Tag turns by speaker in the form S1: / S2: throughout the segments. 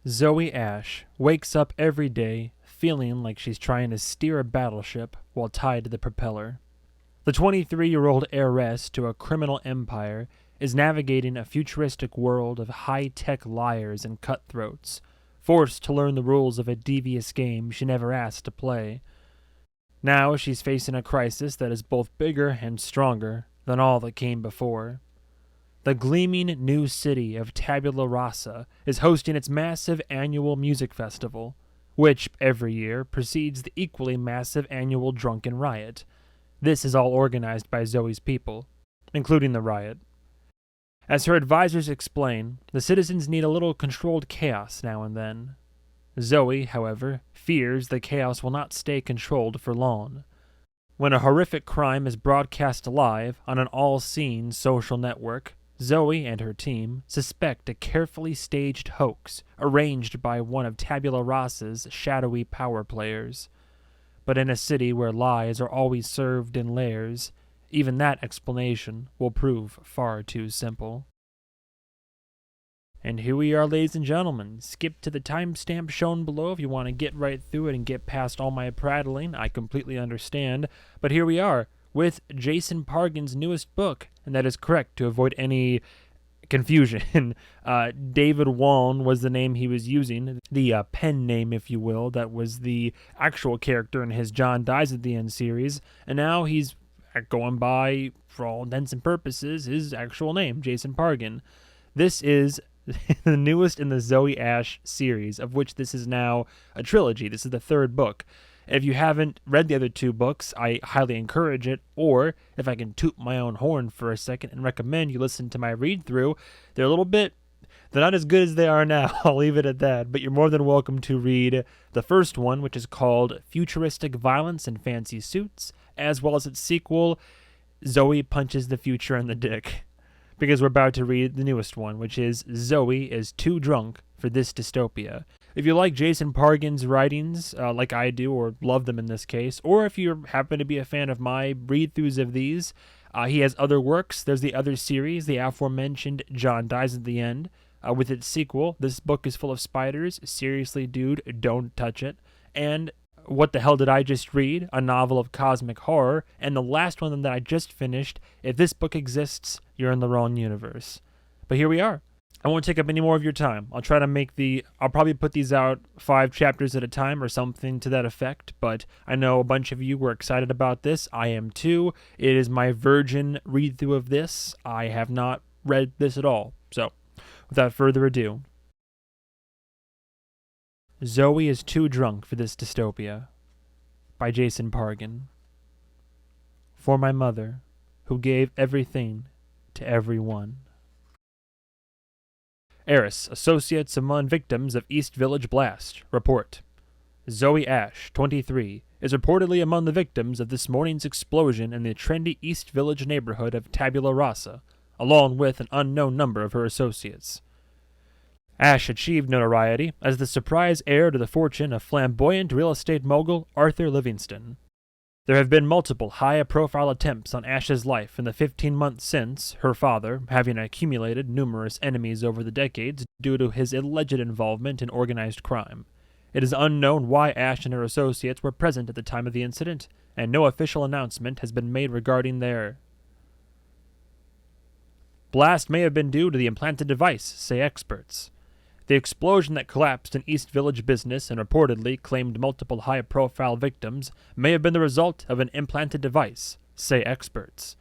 S1: ZOEY Ashe wakes up every day feeling like she's trying to steer a battleship while tied to the propeller. The 23-year-old heiress to a criminal empire is navigating a futuristic world of high-tech liars and cutthroats, forced to learn the rules of a devious game she never asked to play. Now she's facing a crisis that is both bigger and stronger than all that came before. The gleaming new city of Tabula Rasa is hosting its massive annual music festival, which, every year, precedes the equally massive annual drunken riot. This is all organized by Zoe's people, including the riot. As her advisors explain, the citizens need a little controlled chaos now and then. Zoe, however, fears the chaos will not stay controlled for long. When a horrific crime is broadcast live on an all-seeing social network, Zoe and her team suspect a carefully staged hoax arranged by one of Tabula Rasa's shadowy power players. But in a city where lies are always served in layers, even that explanation will prove far too simple. And here we are, ladies and gentlemen. Skip to the timestamp shown below if you want to get right through it and get past all my prattling. I completely understand. But here we are with Jason Pargin's newest book, and that is correct to avoid any confusion. David Waln was the name he was using, the pen name, if you will, that was the actual character in his John Dies at the End series, and now he's going by, for all intents and purposes, his actual name, Jason Pargin. This is the newest in the ZOEY Ashe series, of which this is now a trilogy. This is the third book. If you haven't read the other two books, I highly encourage it, or if I can toot my own horn for a second and recommend you listen to my read-through, they're not as good as they are now, I'll leave it at that, but you're more than welcome to read the first one, which is called Futuristic Violence and Fancy Suits, as well as its sequel, Zoe Punches the Future in the Dick, because we're about to read the newest one, which is Zoe is Too Drunk for This Dystopia. If you like Jason Pargin's writings, like I do, or love them in this case, or if you happen to be a fan of my read-throughs of these, he has other works. There's the other series, the aforementioned John Dies at the End, with its sequel, This Book is Full of Spiders, Seriously Dude, Don't Touch It, and What the Hell Did I Just Read, a novel of cosmic horror, and the last one that I just finished, If This Book Exists, You're in the Wrong Universe. But here we are. I won't take up any more of your time. I'll probably put these out 5 chapters at a time or something to that effect, but I know a bunch of you were excited about this. I am too. It is my virgin read-through of this. I have not read this at all. So, without further ado, Zoe is Too Drunk for This Dystopia by Jason Pargin. For my mother, who gave everything to everyone. Heiress, associates among victims of East Village blast. Report. ZOEY Ashe, 23, is reportedly among the victims of this morning's explosion in the trendy East Village neighborhood of Tabula Rasa, along with an unknown number of her associates. Ashe achieved notoriety as the surprise heir to the fortune of flamboyant real estate mogul Arthur Livingston. There have been multiple high-profile attempts on Ashe's life in the 15 months since, her father, having accumulated numerous enemies over the decades due to his alleged involvement in organized crime. It is unknown why Ashe and her associates were present at the time of the incident, and no official announcement has been made regarding their blast may have been due to the implanted device, say experts. The explosion that collapsed an East Village business and reportedly claimed multiple high-profile victims may have been the result of an implanted device, say experts.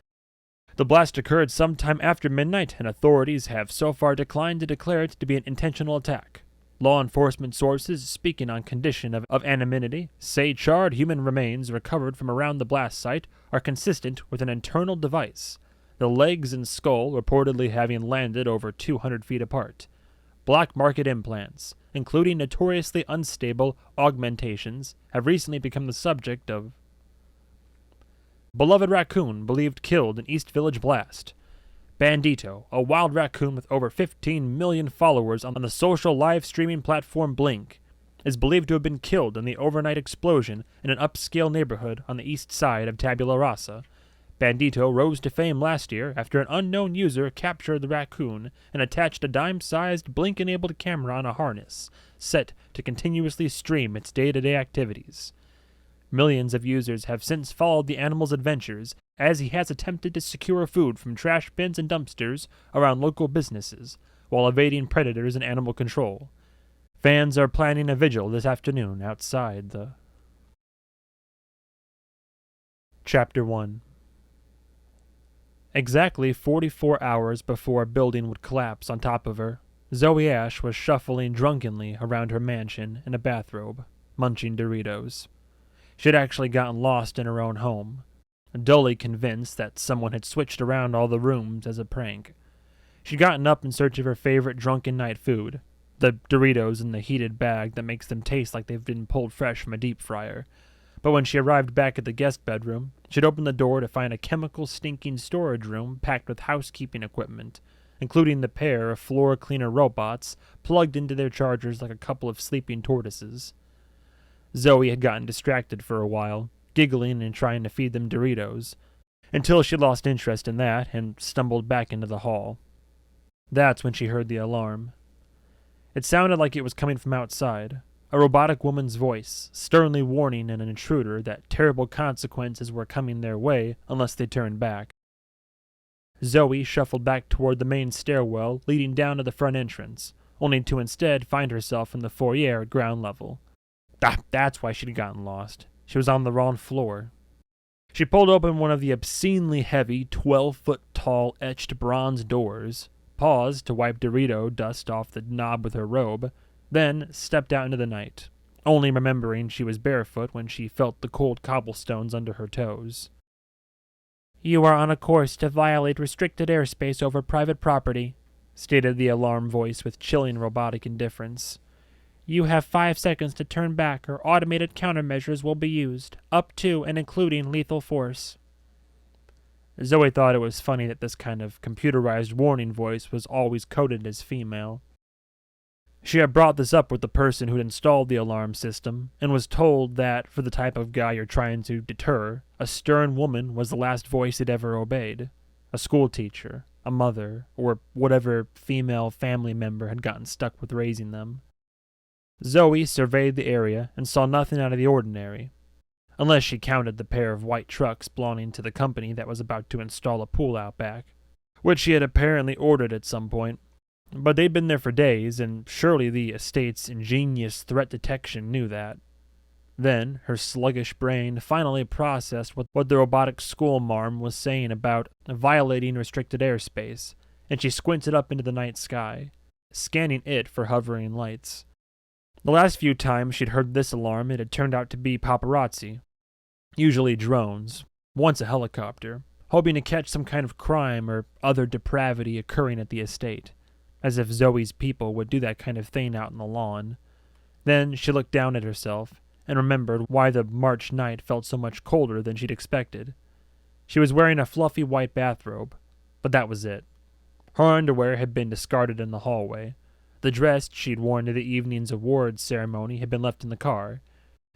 S1: The blast occurred sometime after midnight, and authorities have so far declined to declare it to be an intentional attack. Law enforcement sources, speaking on condition of anonymity, say charred human remains recovered from around the blast site are consistent with an internal device, the legs and skull reportedly having landed over 200 feet apart. Black market implants, including notoriously unstable augmentations, have recently become the subject of beloved raccoon believed killed in East Village blast. Bandito, a wild raccoon with over 15 million followers on the social live streaming platform Blink, is believed to have been killed in the overnight explosion in an upscale neighborhood on the east side of Tabula Rasa. Bandito rose to fame last year after an unknown user captured the raccoon and attached a dime-sized, blink-enabled camera on a harness, set to continuously stream its day-to-day activities. Millions of users have since followed the animal's adventures as he has attempted to secure food from trash bins and dumpsters around local businesses while evading predators and animal control. Fans are planning a vigil this afternoon outside the... Chapter 1. Exactly 44 hours before a building would collapse on top of her, ZOEY Ashe was shuffling drunkenly around her mansion in a bathrobe, munching Doritos. She had actually gotten lost in her own home, dully convinced that someone had switched around all the rooms as a prank. She'd gotten up in search of her favorite drunken night food, the Doritos in the heated bag that makes them taste like they've been pulled fresh from a deep fryer. But when she arrived back at the guest bedroom, she'd opened the door to find a chemical-stinking storage room packed with housekeeping equipment, including the pair of floor cleaner robots plugged into their chargers like a couple of sleeping tortoises. Zoe had gotten distracted for a while, giggling and trying to feed them Doritos, until she lost interest in that and stumbled back into the hall. That's when she heard the alarm. It sounded like it was coming from outside, a robotic woman's voice, sternly warning an intruder that terrible consequences were coming their way unless they turned back. Zoe shuffled back toward the main stairwell leading down to the front entrance, only to instead find herself in the foyer at ground level. That's why she'd gotten lost. She was on the wrong floor. She pulled open one of the obscenely heavy, 12-foot-tall etched bronze doors, paused to wipe Dorito dust off the knob with her robe, then stepped out into the night, only remembering she was barefoot when she felt the cold cobblestones under her toes. "You are on a course to violate restricted airspace over private property," stated the alarm voice with chilling robotic indifference. "You have 5 seconds to turn back or automated countermeasures will be used, up to and including lethal force." Zoe thought it was funny that this kind of computerized warning voice was always coded as female. She had brought this up with the person who'd installed the alarm system, and was told that, for the type of guy you're trying to deter, a stern woman was the last voice it ever obeyed. A school teacher, a mother, or whatever female family member had gotten stuck with raising them. Zoe surveyed the area and saw nothing out of the ordinary, unless she counted the pair of white trucks belonging to the company that was about to install a pool out back, which she had apparently ordered at some point. But they'd been there for days, and surely the estate's ingenious threat detection knew that. Then, her sluggish brain finally processed what the robotic schoolmarm was saying about violating restricted airspace, and she squinted up into the night sky, scanning it for hovering lights. The last few times she'd heard this alarm, it had turned out to be paparazzi, usually drones, once a helicopter, hoping to catch some kind of crime or other depravity occurring at the estate. As if Zoe's people would do that kind of thing out on the lawn. Then she looked down at herself, and remembered why the March night felt so much colder than she'd expected. She was wearing a fluffy white bathrobe, but that was it. Her underwear had been discarded in the hallway. The dress she'd worn to the evening's awards ceremony had been left in the car.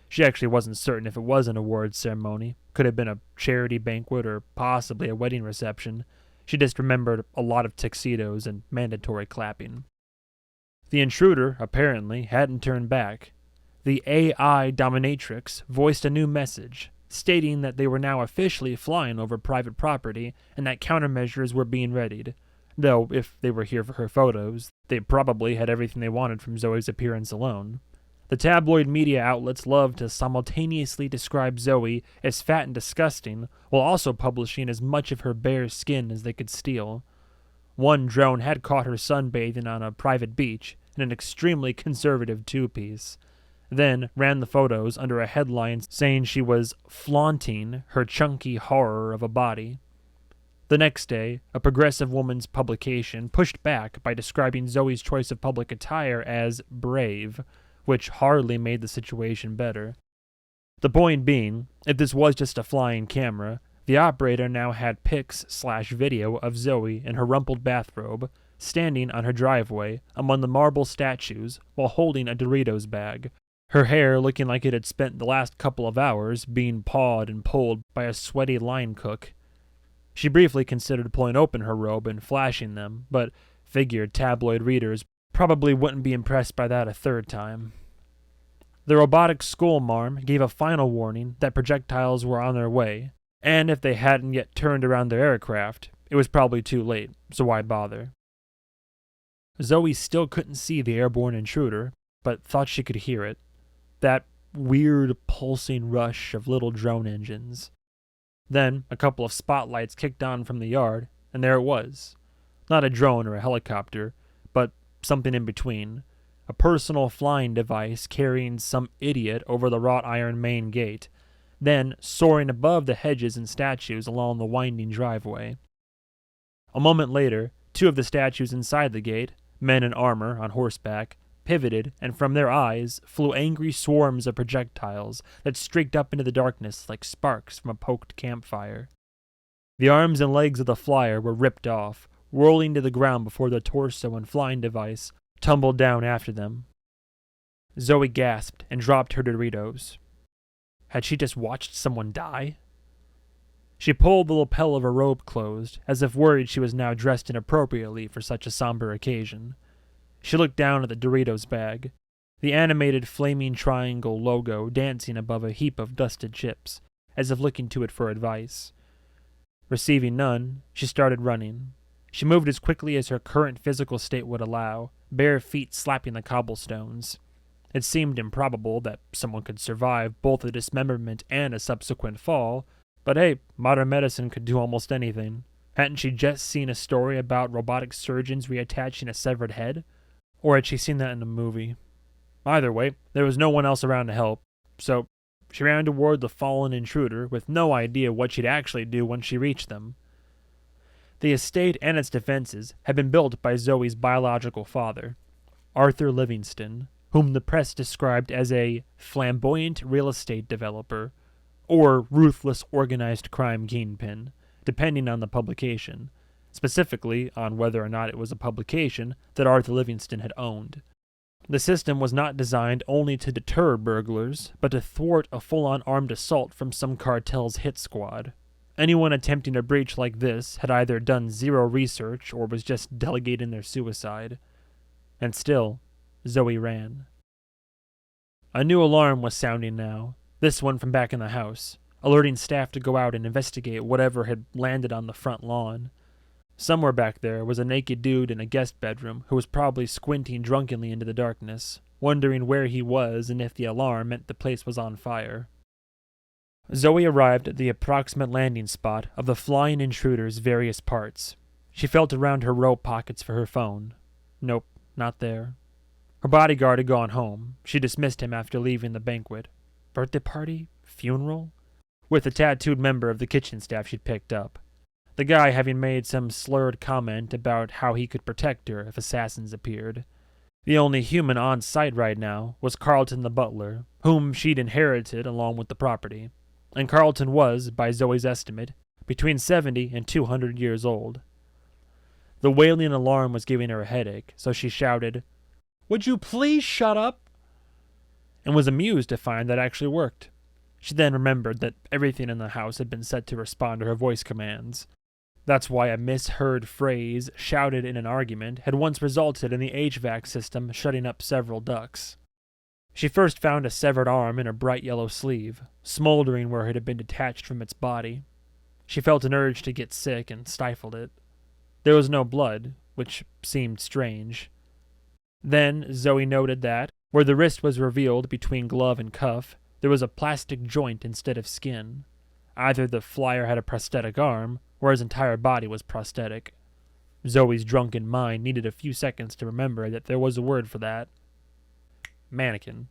S1: She actually wasn't certain if it was an awards ceremony, could have been a charity banquet or possibly a wedding reception. She just remembered a lot of tuxedos and mandatory clapping. The intruder, apparently, hadn't turned back. The AI dominatrix voiced a new message, stating that they were now officially flying over private property and that countermeasures were being readied. Though, if they were here for her photos, they probably had everything they wanted from Zoe's appearance alone. The tabloid media outlets loved to simultaneously describe Zoe as fat and disgusting, while also publishing as much of her bare skin as they could steal. One drone had caught her sunbathing on a private beach in an extremely conservative two-piece, then ran the photos under a headline saying she was flaunting her chunky horror of a body. The next day, a progressive woman's publication pushed back by describing Zoe's choice of public attire as brave, which hardly made the situation better. The point being, if this was just a flying camera, the operator now had pics/video of Zoe in her rumpled bathrobe, standing on her driveway among the marble statues while holding a Doritos bag, her hair looking like it had spent the last couple of hours being pawed and pulled by a sweaty line cook. She briefly considered pulling open her robe and flashing them, but figured tabloid readers probably wouldn't be impressed by that a third time. The robotic schoolmarm gave a final warning that projectiles were on their way, and if they hadn't yet turned around their aircraft, it was probably too late, so why bother? Zoe still couldn't see the airborne intruder, but thought she could hear it. That weird pulsing rush of little drone engines. Then a couple of spotlights kicked on from the yard, and there it was. Not a drone or a helicopter, but something in between. A personal flying device carrying some idiot over the wrought iron main gate, then soaring above the hedges and statues along the winding driveway. A moment later, two of the statues inside the gate, men in armor on horseback, pivoted, and from their eyes flew angry swarms of projectiles that streaked up into the darkness like sparks from a poked campfire. The arms and legs of the flyer were ripped off, whirling to the ground before the torso and flying device tumbled down after them. Zoe gasped and dropped her Doritos. Had she just watched someone die? She pulled the lapel of her robe closed, as if worried she was now dressed inappropriately for such a somber occasion. She looked down at the Doritos bag, the animated flaming triangle logo dancing above a heap of dusted chips, as if looking to it for advice. Receiving none, she started running. She moved as quickly as her current physical state would allow, bare feet slapping the cobblestones. It seemed improbable that someone could survive both a dismemberment and a subsequent fall, but hey, modern medicine could do almost anything. Hadn't she just seen a story about robotic surgeons reattaching a severed head? Or had she seen that in a movie? Either way, there was no one else around to help, so she ran toward the fallen intruder with no idea what she'd actually do when she reached them. The estate and its defenses had been built by Zoe's biological father, Arthur Livingston, whom the press described as a flamboyant real estate developer, or ruthless organized crime kingpin, depending on the publication, specifically on whether or not it was a publication that Arthur Livingston had owned. The system was not designed only to deter burglars, but to thwart a full-on armed assault from some cartel's hit squad. Anyone attempting a breach like this had either done zero research or was just delegating their suicide. And still, Zoe ran. A new alarm was sounding now, this one from back in the house, alerting staff to go out and investigate whatever had landed on the front lawn. Somewhere back there was a naked dude in a guest bedroom who was probably squinting drunkenly into the darkness, wondering where he was and if the alarm meant the place was on fire. Zoe arrived at the approximate landing spot of the flying intruder's various parts. She felt around her robe pockets for her phone. Nope, not there. Her bodyguard had gone home. She dismissed him after leaving the banquet. Birthday party? Funeral? With a tattooed member of the kitchen staff she'd picked up. The guy having made some slurred comment about how he could protect her if assassins appeared. The only human on site right now was Carlton the butler, whom she'd inherited along with the property. And Carlton was, by Zoe's estimate, between 70 and 200 years old. The wailing alarm was giving her a headache, so she shouted, "Would you please shut up?" and was amused to find that actually worked. She then remembered that everything in the house had been set to respond to her voice commands. That's why a misheard phrase shouted in an argument had once resulted in the HVAC system shutting up several ducts. She first found a severed arm in a bright yellow sleeve, smoldering where it had been detached from its body. She felt an urge to get sick and stifled it. There was no blood, which seemed strange. Then Zoe noted that, where the wrist was revealed between glove and cuff, there was a plastic joint instead of skin. Either the flyer had a prosthetic arm, or his entire body was prosthetic. Zoe's drunken mind needed a few seconds to remember that there was a word for that. Mannequin.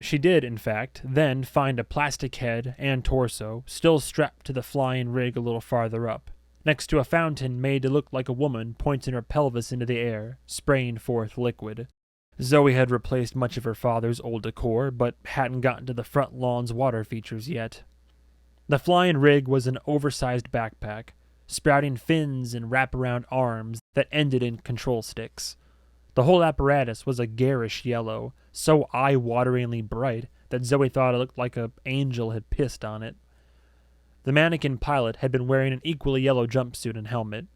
S1: She did, in fact, then find a plastic head and torso still strapped to the flying rig a little farther up, next to a fountain made to look like a woman pointing her pelvis into the air, spraying forth liquid. Zoe had replaced much of her father's old decor, but hadn't gotten to the front lawn's water features yet. The flying rig was an oversized backpack, sprouting fins and wraparound arms that ended in control sticks. The whole apparatus was a garish yellow, so eye-wateringly bright that Zoe thought it looked like an angel had pissed on it. The mannequin pilot had been wearing an equally yellow jumpsuit and helmet.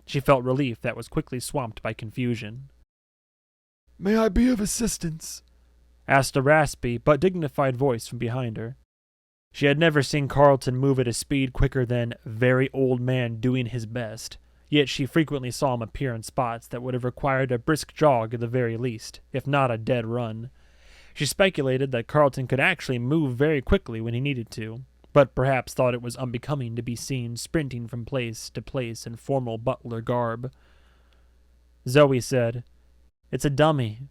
S1: She felt relief that was quickly swamped by confusion.
S2: "May I be of assistance?"
S1: asked a raspy but dignified voice from behind her. She had never seen Carlton move at a speed quicker than very old man doing his best, yet she frequently saw him appear in spots that would have required a brisk jog at the very least, if not a dead run. She speculated that Carlton could actually move very quickly when he needed to, but perhaps thought it was unbecoming to be seen sprinting from place to place in formal butler garb. Zoe said, "It's a dummy."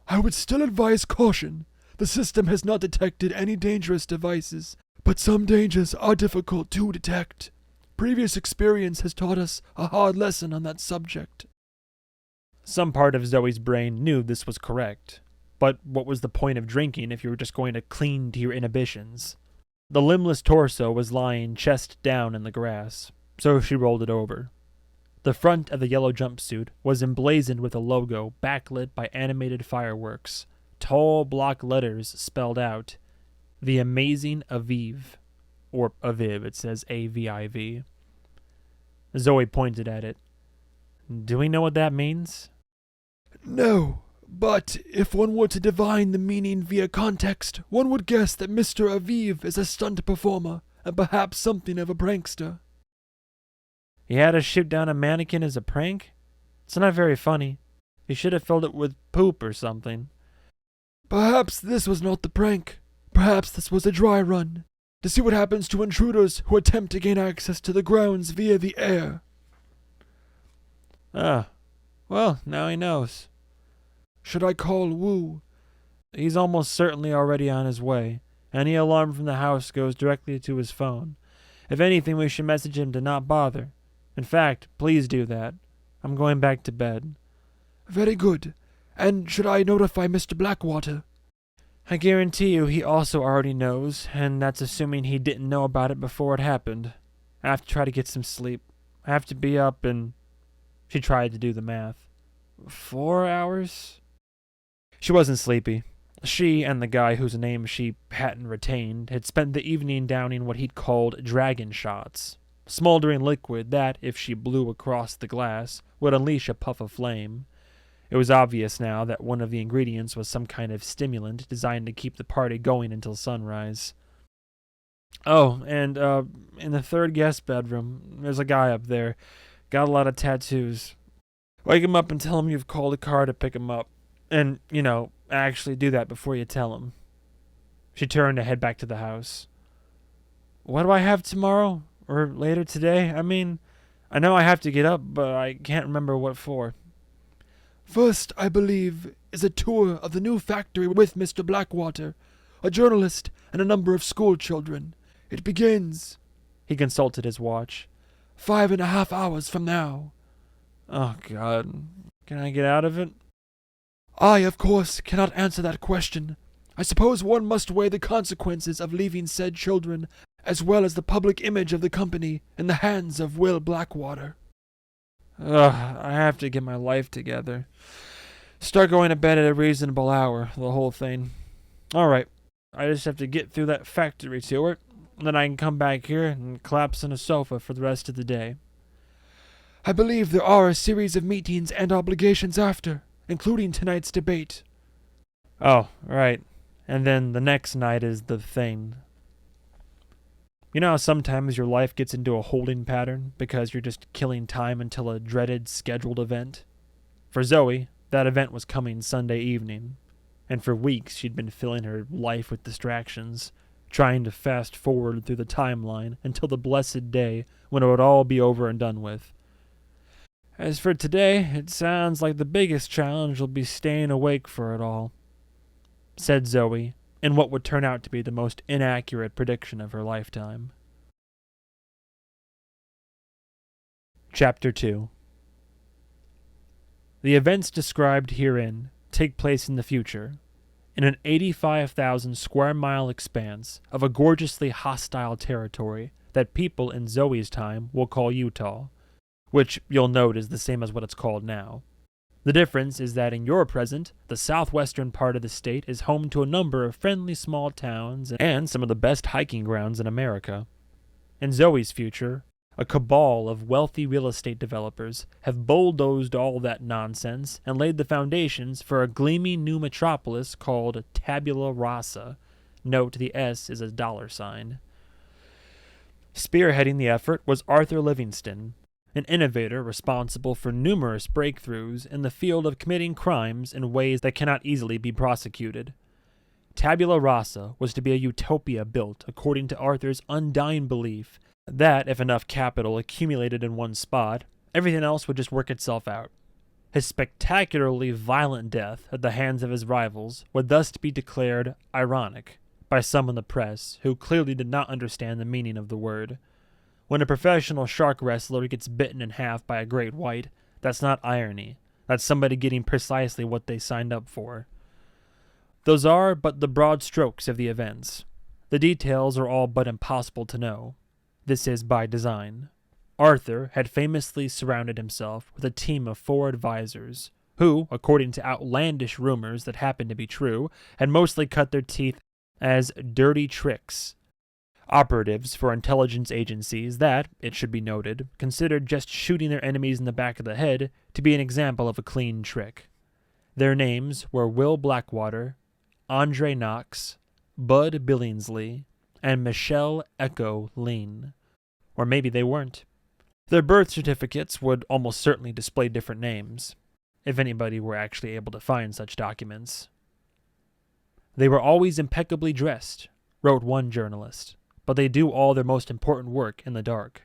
S2: "I would still advise caution. The system has not detected any dangerous devices, but some dangers are difficult to detect. Previous experience has taught us a hard lesson on that subject."
S1: Some part of Zoe's brain knew this was correct, but what was the point of drinking if you were just going to cling to your inhibitions? The limbless torso was lying chest down in the grass, so she rolled it over. The front of the yellow jumpsuit was emblazoned with a logo backlit by animated fireworks. Tall block letters spelled out, "The Amazing Aviv," or Aviv, it says A-V-I-V. Zoe pointed at it. "Do we know what that means?"
S2: "No, but if one were to divine the meaning via context, one would guess that Mr. Aviv is a stunt performer, and perhaps something of a prankster."
S1: He had us shoot down a mannequin as a prank? It's not very funny. He should have filled it with poop or something.
S2: "Perhaps this was not the prank. Perhaps this was a dry run, to see what happens to intruders who attempt to gain access to the grounds via the air."
S1: Ah, well, now he knows.
S2: "Should I call Wu?"
S1: He's almost certainly already on his way. Any alarm from the house goes directly to his phone. If anything, we should message him to not bother. In fact, please do that. I'm going back to bed.
S2: "Very good. And should I notify Mr. Blackwater?"
S1: I guarantee you he also already knows, and that's assuming he didn't know about it before it happened. I have to try to get some sleep. I have to be up in..." She tried to do the math. 4 hours? She wasn't sleepy. She and the guy whose name she hadn't retained had spent the evening downing what he'd called dragon shots, smoldering liquid that, if she blew across the glass, would unleash a puff of flame. It was obvious now that one of the ingredients was some kind of stimulant designed to keep the party going until sunrise. Oh, and in the third guest bedroom, there's a guy up there. Got a lot of tattoos. Wake him up and tell him you've called a car to pick him up. And, actually do that before you tell him. She turned to head back to the house. What do I have tomorrow? Or later today? I mean, I know I have to get up, but I can't remember what for.
S2: "First, I believe, is a tour of the new factory with Mr. Blackwater, a journalist, and a number of school children. It begins..."
S1: He consulted his watch.
S2: 5.5 hours from now."
S1: Oh, God. Can I get out of it?
S2: "I, of course, cannot answer that question. I suppose one must weigh the consequences of leaving said children, as well as the public image of the company, in the hands of Will Blackwater."
S1: Ugh, I have to get my life together. Start going to bed at a reasonable hour, the whole thing. All right, I just have to get through that factory tour, and then I can come back here and collapse on a sofa for the rest of the day.
S2: "I believe there are a series of meetings and obligations after, including tonight's debate."
S1: Oh, right. And then the next night is the thing. You know how sometimes your life gets into a holding pattern because you're just killing time until a dreaded scheduled event? For Zoe, that event was coming Sunday evening, and for weeks she'd been filling her life with distractions, trying to fast forward through the timeline until the blessed day when it would all be over and done with. As for today, it sounds like the biggest challenge will be staying awake for it all, said Zoe, in what would turn out to be the most inaccurate prediction of her lifetime. Chapter 2. The events described herein take place in the future, in an 85,000 square mile expanse of a gorgeously hostile territory that people in Zoe's time will call Utah, which you'll note is the same as what it's called now. The difference is that in your present, the southwestern part of the state is home to a number of friendly small towns and some of the best hiking grounds in America. In ZOEY's future, a cabal of wealthy real estate developers have bulldozed all that nonsense and laid the foundations for a gleaming new metropolis called Tabula Rasa. Note the S is a $. Spearheading the effort was Arthur Livingston, an innovator responsible for numerous breakthroughs in the field of committing crimes in ways that cannot easily be prosecuted. Tabula Rasa was to be a utopia built according to Arthur's undying belief that if enough capital accumulated in one spot, everything else would just work itself out. His spectacularly violent death at the hands of his rivals would thus be declared ironic by some in the press who clearly did not understand the meaning of the word. When a professional shark wrestler gets bitten in half by a great white, that's not irony. That's somebody getting precisely what they signed up for. Those are but the broad strokes of the events. The details are all but impossible to know. This is by design. Arthur had famously surrounded himself with a team of 4 advisors, who, according to outlandish rumors that happened to be true, had mostly cut their teeth as dirty tricks. Operatives for intelligence agencies that, it should be noted, considered just shooting their enemies in the back of the head to be an example of a clean trick. Their names were Will Blackwater, Andre Knox, Bud Billingsley, and Michelle Echo Lean. Or maybe they weren't. Their birth certificates would almost certainly display different names, if anybody were actually able to find such documents. They were always impeccably dressed, wrote one journalist, but they do all their most important work in the dark.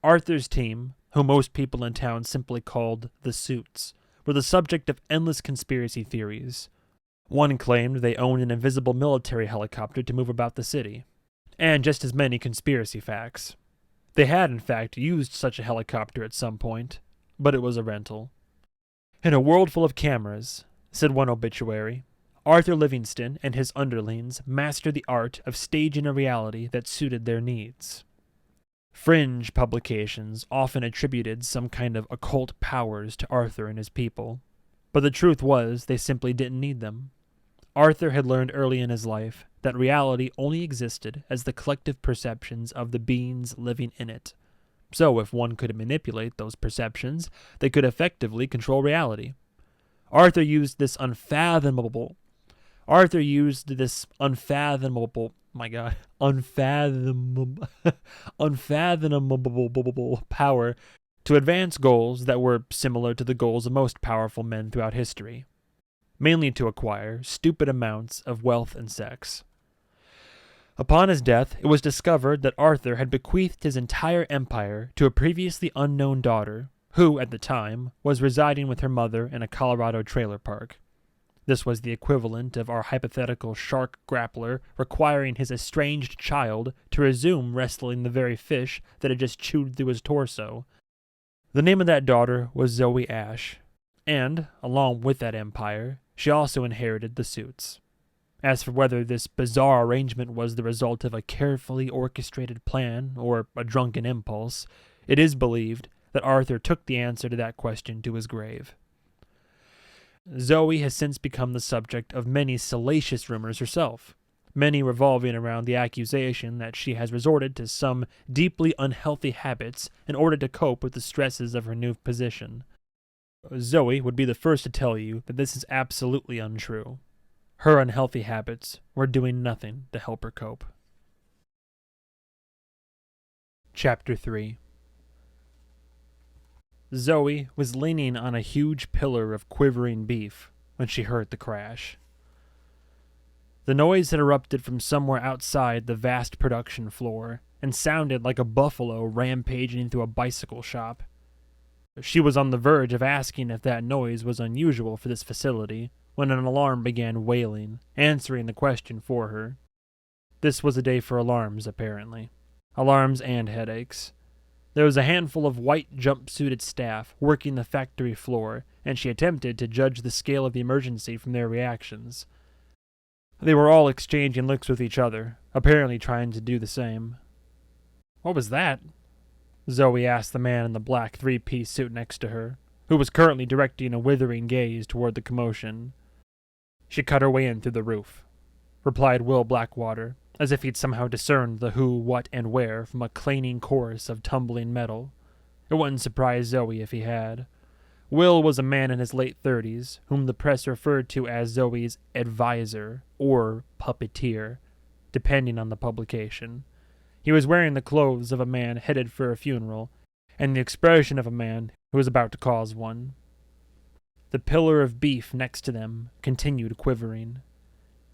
S1: Arthur's team, who most people in town simply called the Suits, were the subject of endless conspiracy theories. One claimed they owned an invisible military helicopter to move about the city, and just as many conspiracy facts. They had, in fact, used such a helicopter at some point, but it was a rental. In a world full of cameras, said one obituary, Arthur Livingston and his underlings mastered the art of staging a reality that suited their needs. Fringe publications often attributed some kind of occult powers to Arthur and his people, but the truth was they simply didn't need them. Arthur had learned early in his life that reality only existed as the collective perceptions of the beings living in it. So if one could manipulate those perceptions, they could effectively control reality. Arthur used this unfathomable power to advance goals that were similar to the goals of most powerful men throughout history, mainly to acquire stupid amounts of wealth and sex. Upon his death, it was discovered that Arthur had bequeathed his entire empire to a previously unknown daughter, who, at the time, was residing with her mother in a Colorado trailer park. This was the equivalent of our hypothetical shark grappler requiring his estranged child to resume wrestling the very fish that had just chewed through his torso. The name of that daughter was ZOEY Ashe, and, along with that empire, she also inherited the Suits. As for whether this bizarre arrangement was the result of a carefully orchestrated plan or a drunken impulse, it is believed that Arthur took the answer to that question to his grave. ZOEY has since become the subject of many salacious rumors herself, many revolving around the accusation that she has resorted to some deeply unhealthy habits in order to cope with the stresses of her new position. ZOEY would be the first to tell you that this is absolutely untrue. Her unhealthy habits were doing nothing to help her cope. Chapter 3. ZOEY was leaning on a huge pillar of quivering beef when she heard the crash. The noise had erupted from somewhere outside the vast production floor and sounded like a buffalo rampaging through a bicycle shop. She was on the verge of asking if that noise was unusual for this facility when an alarm began wailing, answering the question for her. This was a day for alarms, apparently. Alarms and headaches. There was a handful of white jumpsuited staff working the factory floor, and she attempted to judge the scale of the emergency from their reactions. They were all exchanging looks with each other, apparently trying to do the same. "What was that?" ZOEY asked the man in the black three-piece suit next to her, who was currently directing a withering gaze toward the commotion. "She cut her way in through the roof," replied Will Blackwater, as if he'd somehow discerned the who, what, and where from a clanging chorus of tumbling metal. It wouldn't surprise Zoe if he had. Will was a man in his late 30s, whom the press referred to as Zoe's advisor, or puppeteer, depending on the publication. He was wearing the clothes of a man headed for a funeral, and the expression of a man who was about to cause one. The pillar of beef next to them continued quivering.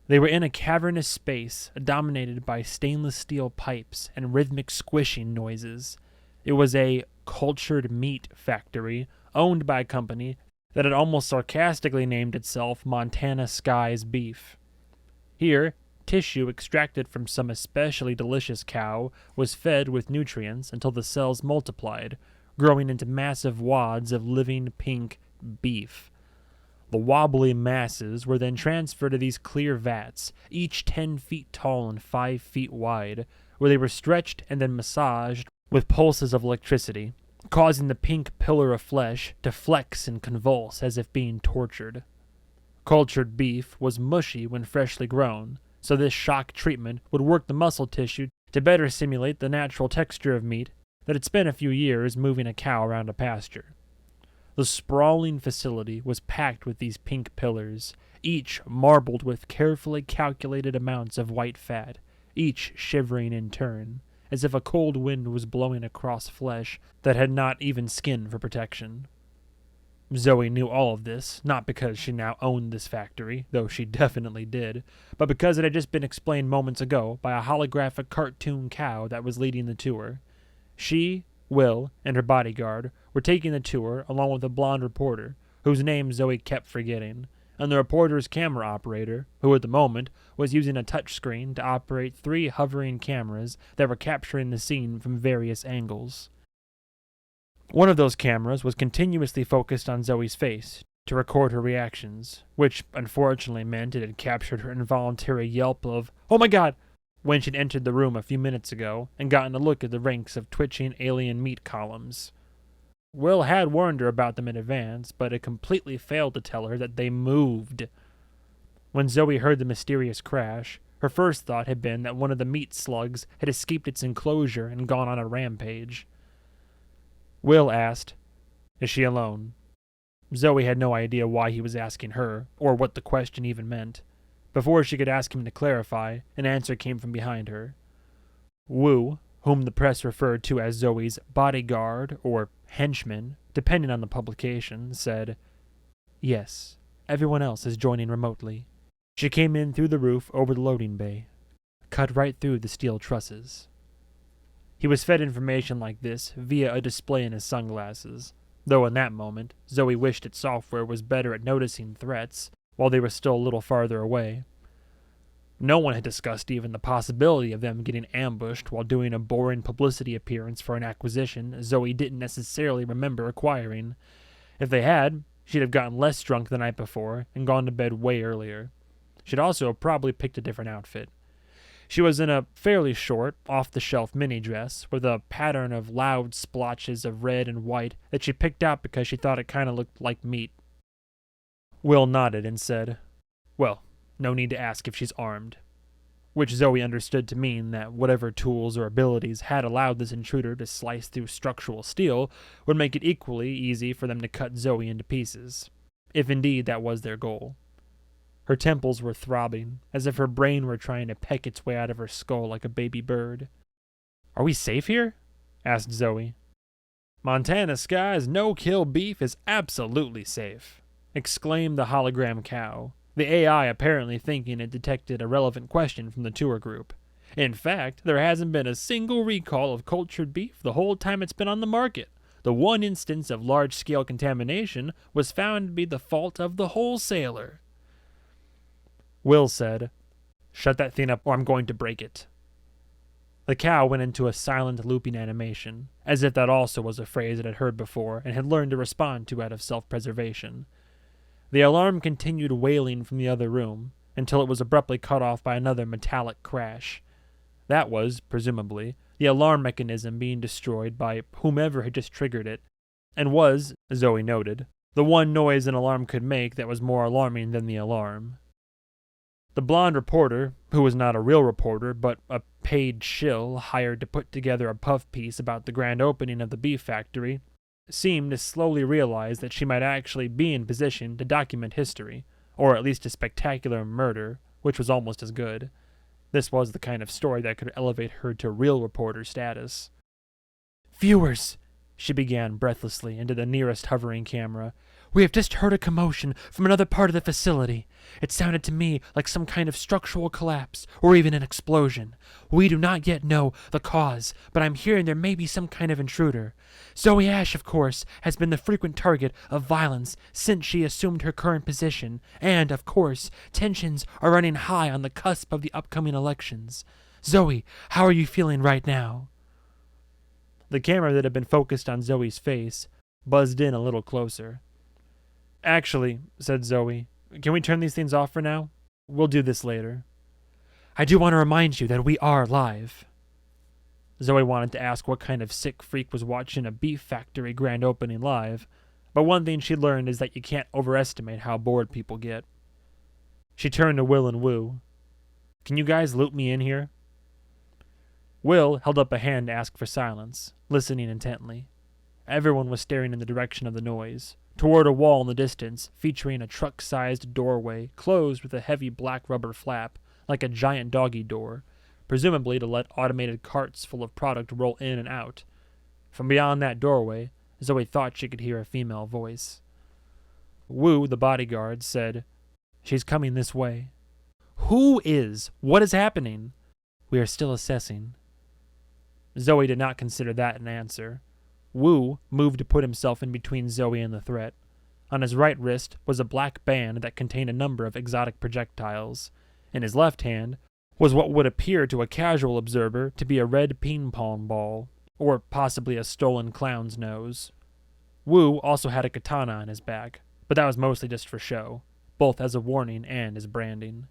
S1: They were in a cavernous space dominated by stainless steel pipes and rhythmic squishing noises. It was a cultured meat factory owned by a company that had almost sarcastically named itself Montana Skies Beef. Here, tissue extracted from some especially delicious cow was fed with nutrients until the cells multiplied, growing into massive wads of living pink beef. The wobbly masses were then transferred to these clear vats, each 10 feet tall and 5 feet wide, where they were stretched and then massaged with pulses of electricity, causing the pink pillar of flesh to flex and convulse as if being tortured. Cultured beef was mushy when freshly grown, so this shock treatment would work the muscle tissue to better simulate the natural texture of meat that had spent a few years moving a cow around a pasture. The sprawling facility was packed with these pink pillars, each marbled with carefully calculated amounts of white fat, each shivering in turn, as if a cold wind was blowing across flesh that had not even skin for protection. Zoe knew all of this, not because she now owned this factory, though she definitely did, but because it had just been explained moments ago by a holographic cartoon cow that was leading the tour. She, Will, and her bodyguard were taking the tour along with a blonde reporter, whose name Zoe kept forgetting, and the reporter's camera operator, who at the moment was using a touchscreen to operate 3 hovering cameras that were capturing the scene from various angles. One of those cameras was continuously focused on Zoe's face to record her reactions, which unfortunately meant it had captured her involuntary yelp of, "Oh my God!" when she'd entered the room a few minutes ago and gotten a look at the ranks of twitching alien meat columns. Will had warned her about them in advance, but had completely failed to tell her that they moved. When Zoe heard the mysterious crash, her first thought had been that one of the meat slugs had escaped its enclosure and gone on a rampage. Will asked, "Is she alone?" Zoe had no idea why he was asking her, or what the question even meant. Before she could ask him to clarify, an answer came from behind her. Wu, whom the press referred to as Zoe's bodyguard or henchman, depending on the publication, said, "Yes, everyone else is joining remotely." She came in through the roof over the loading bay, cut right through the steel trusses. He was fed information like this via a display in his sunglasses, though in that moment, Zoe wished its software was better at noticing threats while they were still a little farther away. No one had discussed even the possibility of them getting ambushed while doing a boring publicity appearance for an acquisition Zoe didn't necessarily remember acquiring. If they had, she'd have gotten less drunk the night before and gone to bed way earlier. She'd also probably picked a different outfit. She was in a fairly short, off-the-shelf mini-dress with a pattern of loud splotches of red and white that she picked out because she thought it kind of looked like meat. Will nodded and said, "Well, no need to ask if she's armed," which Zoe understood to mean that whatever tools or abilities had allowed this intruder to slice through structural steel would make it equally easy for them to cut Zoe into pieces, if indeed that was their goal. Her temples were throbbing, as if her brain were trying to peck its way out of her skull like a baby bird. "Are we safe here?" asked Zoe. "Montana Sky's no-kill beef is absolutely safe," exclaimed the hologram cow, the AI apparently thinking it detected a relevant question from the tour group. "In fact, there hasn't been a single recall of cultured beef the whole time it's been on the market. The one instance of large-scale contamination was found to be the fault of the wholesaler." Will said, "Shut that thing up or I'm going to break it." The cow went into a silent looping animation, as if that also was a phrase it had heard before and had learned to respond to out of self-preservation. The alarm continued wailing from the other room, until it was abruptly cut off by another metallic crash. That was, presumably, the alarm mechanism being destroyed by whomever had just triggered it, and was, Zoe noted, the one noise an alarm could make that was more alarming than the alarm. The blonde reporter, who was not a real reporter, but a paid shill hired to put together a puff piece about the grand opening of the beef factory, seemed to slowly realize that she might actually be in position to document history, or at least a spectacular murder, which was almost as good. This was the kind of story that could elevate her to real reporter status. "Viewers," she began breathlessly into the nearest hovering camera, "we have just heard a commotion from another part of the facility. It sounded to me like some kind of structural collapse, or even an explosion. We do not yet know the cause, but I'm hearing there may be some kind of intruder. ZOEY ASHE, of course, has been the frequent target of violence since she assumed her current position, and, of course, tensions are running high on the cusp of the upcoming elections. ZOEY, how are you feeling right now?" The camera that had been focused on Zoe's face buzzed in a little closer. "Actually," said ZOEY, "can we turn these things off for now? We'll do this later." "I do want to remind you that we are live." ZOEY wanted to ask what kind of sick freak was watching a beef factory grand opening live, but one thing she learned is that you can't overestimate how bored people get. She turned to Will and Woo. "Can you guys loop me in here?" Will held up a hand to ask for silence, listening intently. Everyone was staring in the direction of the noise, toward a wall in the distance featuring a truck-sized doorway closed with a heavy black rubber flap, like a giant doggy door, presumably to let automated carts full of product roll in and out. From beyond that doorway, ZOEY thought she could hear a female voice. Woo, the bodyguard, said, "She's coming this way." "Who is? What is happening?" "We are still assessing." ZOEY did not consider that an answer. Woo moved to put himself in between ZOEY and the threat. On his right wrist was a black band that contained a number of exotic projectiles. In his left hand was what would appear to a casual observer to be a red ping-pong ball, or possibly a stolen clown's nose. Woo also had a katana on his back, but that was mostly just for show, both as a warning and as branding.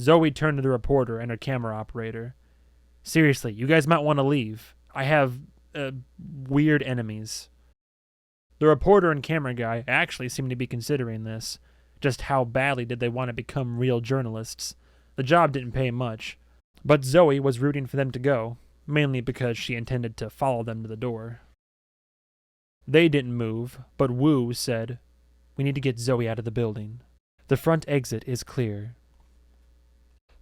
S1: ZOEY turned to the reporter and her camera operator. "Seriously, you guys might want to leave. I have, weird enemies." The reporter and camera guy actually seemed to be considering this. Just how badly did they want to become real journalists? The job didn't pay much, but ZOEY was rooting for them to go, mainly because she intended to follow them to the door. They didn't move, but Woo said, "We need to get ZOEY out of the building. The front exit is clear."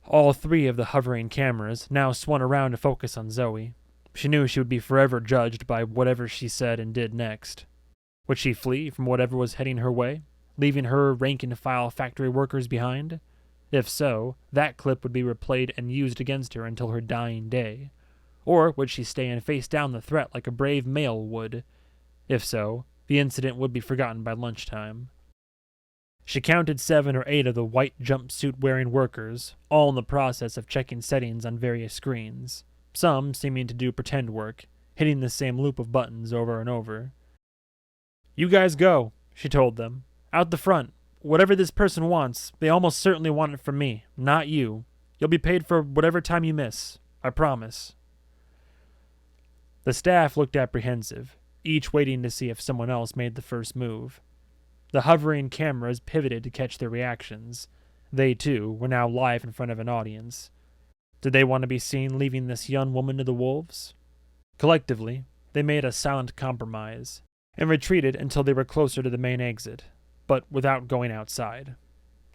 S1: All three of the hovering cameras now swung around to focus on ZOEY. She knew she would be forever judged by whatever she said and did next. Would she flee from whatever was heading her way, leaving her rank-and-file factory workers behind? If so, that clip would be replayed and used against her until her dying day. Or would she stay and face down the threat like a brave male would? If so, the incident would be forgotten by lunchtime. She counted 7 or 8 of the white jumpsuit-wearing workers, all in the process of checking settings on various screens, some seeming to do pretend work, hitting the same loop of buttons over and over. "You guys go," she told them. "Out the front. Whatever this person wants, they almost certainly want it from me, not you. You'll be paid for whatever time you miss. I promise." The staff looked apprehensive, each waiting to see if someone else made the first move. The hovering cameras pivoted to catch their reactions. They, too, were now live in front of an audience. Did they want to be seen leaving this young woman to the wolves? Collectively, they made a silent compromise, and retreated until they were closer to the main exit, but without going outside.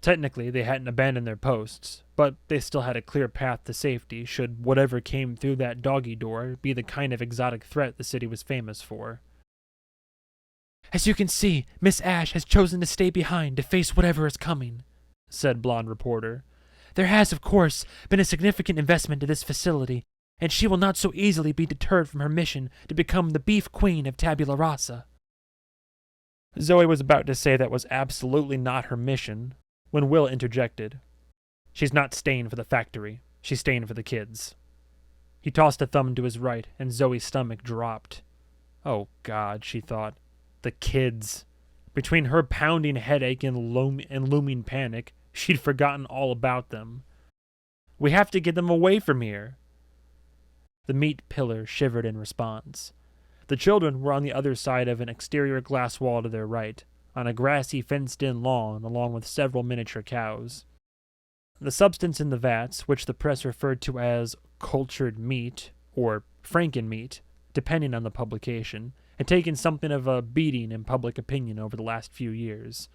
S1: Technically, they hadn't abandoned their posts, but they still had a clear path to safety should whatever came through that doggy door be the kind of exotic threat the city was famous for. "As you can see, Miss Ashe has chosen to stay behind to face whatever is coming," said blonde reporter. "There has, of course, been a significant investment to this facility, and she will not so easily be deterred from her mission to become the beef queen of Tabula Rasa." ZOEY was about to say that was absolutely not her mission, when Will interjected. "She's not staying for the factory. She's staying for the kids." He tossed a thumb to his right, and Zoe's stomach dropped. Oh God, she thought. The kids. Between her pounding headache and looming panic, she'd forgotten all about them. "We have to get them away from here." The meat pillar shivered in response. The children were on the other side of an exterior glass wall to their right, on a grassy fenced-in lawn along with several miniature cows. The substance in the vats, which the press referred to as cultured meat or frankenmeat, depending on the publication, had taken something of a beating in public opinion over the last few years.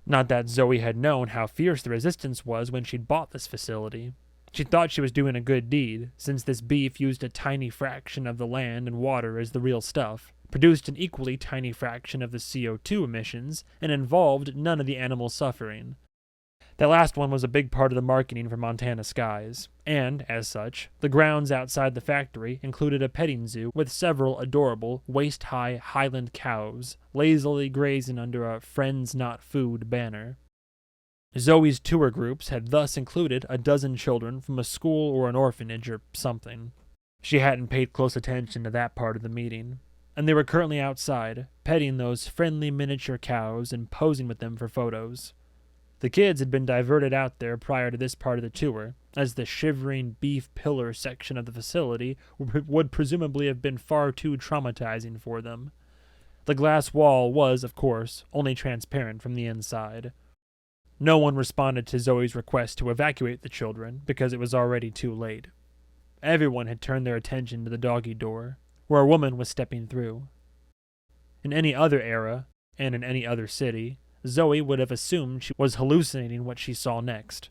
S1: Not that ZOEY had known how fierce the resistance was when she'd bought this facility. She thought she was doing a good deed, since this beef used a tiny fraction of the land and water as the real stuff, produced an equally tiny fraction of the CO2 emissions, and involved none of the animal suffering. That last one was a big part of the marketing for Montana Skies, and, as such, the grounds outside the factory included a petting zoo with several adorable, waist-high Highland cows, lazily grazing under a Friends Not Food banner. ZOEY's tour groups had thus included a dozen children from a school or an orphanage or something. She hadn't paid close attention to that part of the meeting, and they were currently outside, petting those friendly miniature cows and posing with them for photos. The kids had been diverted out there prior to this part of the tour, as the shivering beef pillar section of the facility would presumably have been far too traumatizing for them. The glass wall was, of course, only transparent from the inside. No one responded to ZOEY's request to evacuate the children because it was already too late. Everyone had turned their attention to the doggy door, where a woman was stepping through. In any other era, and in any other city, ZOEY would have assumed she was hallucinating what she saw next.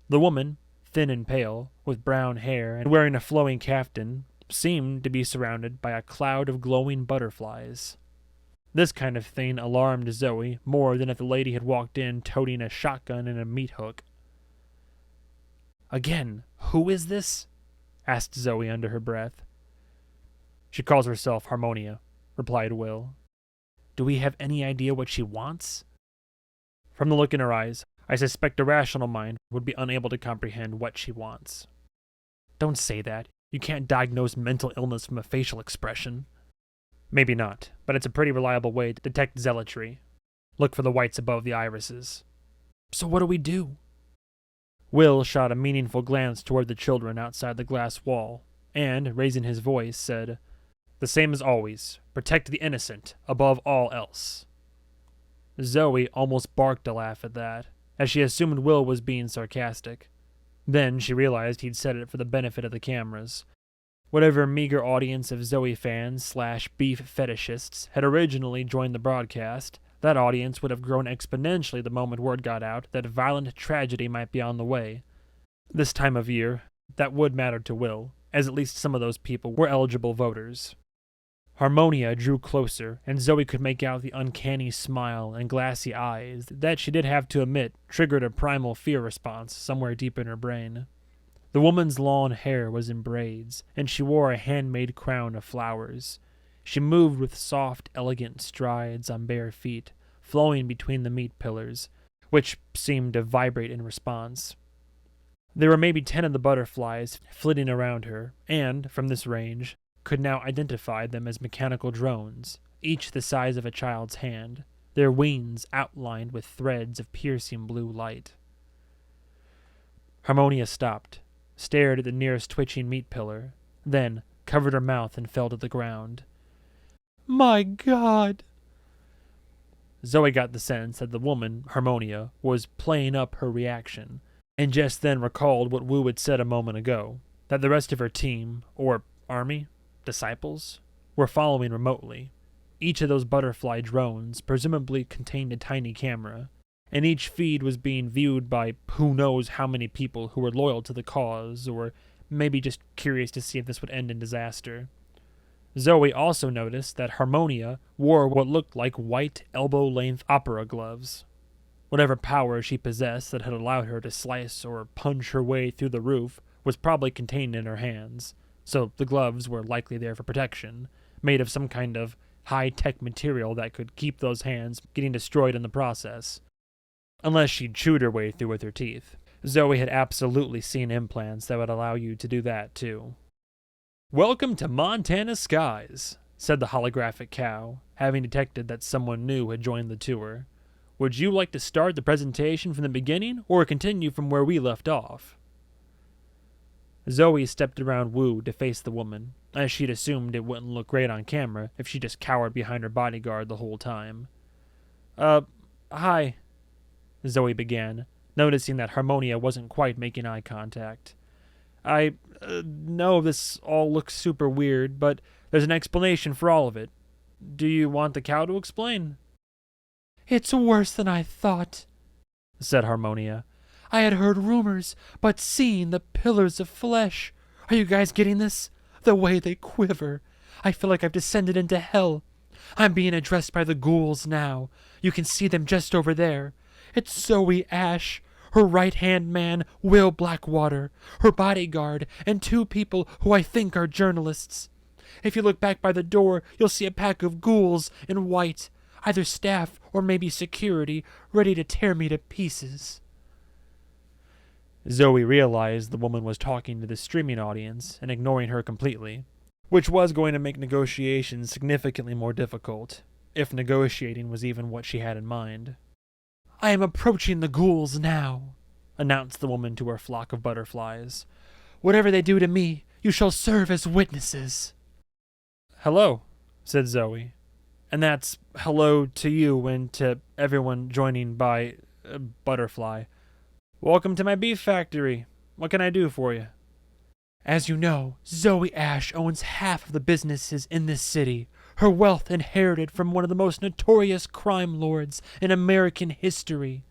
S1: The woman, thin and pale, with brown hair and wearing a flowing kaftan, seemed to be surrounded by a cloud of glowing butterflies. This kind of thing alarmed ZOEY more than if the lady had walked in toting a shotgun and a meat hook. "Again, who is this?" asked ZOEY under her breath. "She calls herself Harmonia," replied Will. "Do we have any idea what she wants?" "From the look in her eyes, I suspect a rational mind would be unable to comprehend what she wants." "Don't say that. You can't diagnose mental illness from a facial expression." "Maybe not, but it's a pretty reliable way to detect zealotry. Look for the whites above the irises." "So what do we do?" Will shot a meaningful glance toward the children outside the glass wall, and, raising his voice, said, "The same as always. Protect the innocent, above all else." ZOEY almost barked a laugh at that, as she assumed Will was being sarcastic. Then she realized he'd said it for the benefit of the cameras. Whatever meager audience of ZOEY fans/beef fetishists had originally joined the broadcast, that audience would have grown exponentially the moment word got out that violent tragedy might be on the way. This time of year, that would matter to Will, as at least some of those people were eligible voters. Harmonia drew closer, and ZOEY could make out the uncanny smile and glassy eyes that, she did have to admit, triggered a primal fear response somewhere deep in her brain. The woman's long hair was in braids, and she wore a handmade crown of flowers. She moved with soft, elegant strides on bare feet, flowing between the meat pillars, which seemed to vibrate in response. There were maybe 10 of the butterflies flitting around her, and, from this range, could now identify them as mechanical drones, each the size of a child's hand, their wings outlined with threads of piercing blue light. Harmonia stopped, stared at the nearest twitching meat pillar, then covered her mouth and fell to the ground. "My God!" ZOEY got the sense that the woman, Harmonia, was playing up her reaction, and just then recalled what Wu had said a moment ago, that the rest of her team, or army, disciples, were following remotely. Each of those butterfly drones presumably contained a tiny camera, and each feed was being viewed by who knows how many people who were loyal to the cause, or maybe just curious to see if this would end in disaster. ZOEY also noticed that Harmonia wore what looked like white, elbow-length opera gloves. Whatever power she possessed that had allowed her to slice or punch her way through the roof was probably contained in her hands, so the gloves were likely there for protection, made of some kind of high-tech material that could keep those hands getting destroyed in the process. Unless she'd chewed her way through with her teeth. ZOEY had absolutely seen implants that would allow you to do that, too. "Welcome to Montana Skies," said the holographic cow, having detected that someone new had joined the tour. "Would you like to start the presentation from the beginning, or continue from where we left off?" ZOEY stepped around Wu to face the woman, as she'd assumed it wouldn't look great on camera if she just cowered behind her bodyguard the whole time. Hi," ZOEY began, noticing that Harmonia wasn't quite making eye contact. I know this all looks super weird, but there's an explanation for all of it. Do you want the cow to explain?
S3: It's worse than I thought, said Harmonia. I had heard rumors, but seeing the pillars of flesh. Are you guys getting this? The way they quiver. I feel like I've descended into hell. I'm being addressed by the ghouls now. You can see them just over there. It's ZOEY Ashe, her right-hand man, Will Blackwater, her bodyguard, and 2 people who I think are journalists. If you look back by the door, you'll see a pack of ghouls in white, either staff or maybe security, ready to tear me to pieces.
S1: ZOEY realized the woman was talking to the streaming audience and ignoring her completely, which was going to make negotiations significantly more difficult, if negotiating was even what she had in mind.
S3: I am approaching the ghouls now,
S1: announced the woman to her flock of butterflies.
S3: Whatever they do to me, you shall serve as witnesses.
S1: Hello, said ZOEY. And that's hello to you and to everyone joining by butterfly. Welcome to my beef factory. What can I do for you?
S3: As you know, ZOEY Ashe owns half of the businesses in this city, her wealth inherited from one of the most notorious crime lords in American history.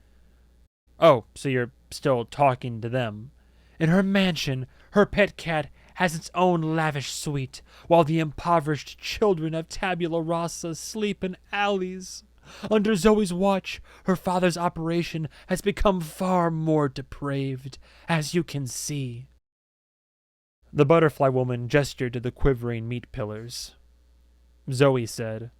S1: Oh, so you're still talking to them.
S3: In her mansion, her pet cat has its own lavish suite, while the impoverished children of Tabula Rasa sleep in alleys. Under ZOEY's watch, her father's operation has become far more depraved, as you can see.
S1: The butterfly woman gestured to the quivering meat pillars. ZOEY said,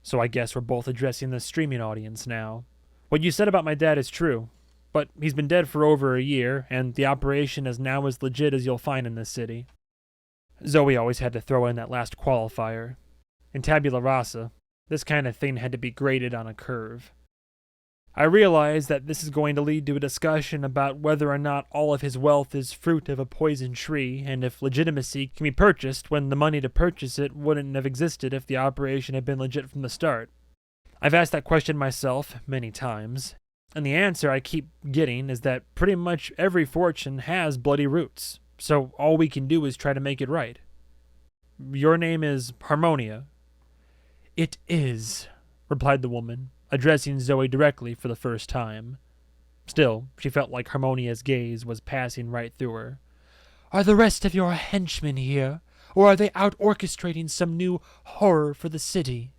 S1: So I guess we're both addressing the streaming audience now. What you said about my dad is true, but he's been dead for over a year, and the operation is now as legit as you'll find in this city. ZOEY always had to throw in that last qualifier. In Tabula Rasa, this kind of thing had to be graded on a curve. I realize that this is going to lead to a discussion about whether or not all of his wealth is fruit of a poison tree, and if legitimacy can be purchased when the money to purchase it wouldn't have existed if the operation had been legit from the start. I've asked that question myself many times, and the answer I keep getting is that pretty much every fortune has bloody roots, so all we can do is try to make it right. Your name is Harmonia.
S3: It is,
S1: replied the woman, addressing ZOEY directly for the first time. Still, she felt like Harmonia's gaze was passing right through her.
S3: Are the rest of your henchmen here, or are they out orchestrating some new horror for the city?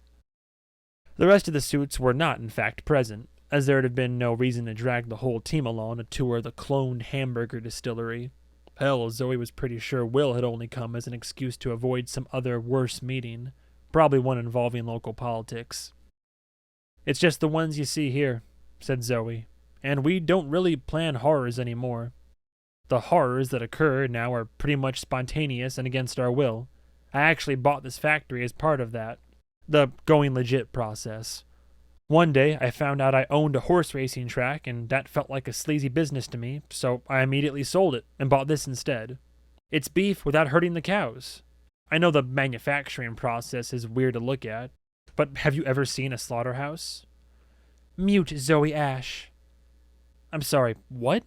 S1: The rest of the suits were not, in fact, present, as there had been no reason to drag the whole team along to tour the cloned hamburger distillery. Hell, ZOEY was pretty sure Will had only come as an excuse to avoid some other worse meeting, probably one involving local politics. It's just the ones you see here, said ZOEY, and we don't really plan horrors anymore. The horrors that occur now are pretty much spontaneous and against our will. I actually bought this factory as part of that, the going legit process. One day I found out I owned a horse racing track, and that felt like a sleazy business to me, so I immediately sold it and bought this instead. It's beef without hurting the cows. I know the manufacturing process is weird to look at, but have you ever seen a slaughterhouse?
S3: Mute ZOEY Ashe.
S1: I'm sorry, what?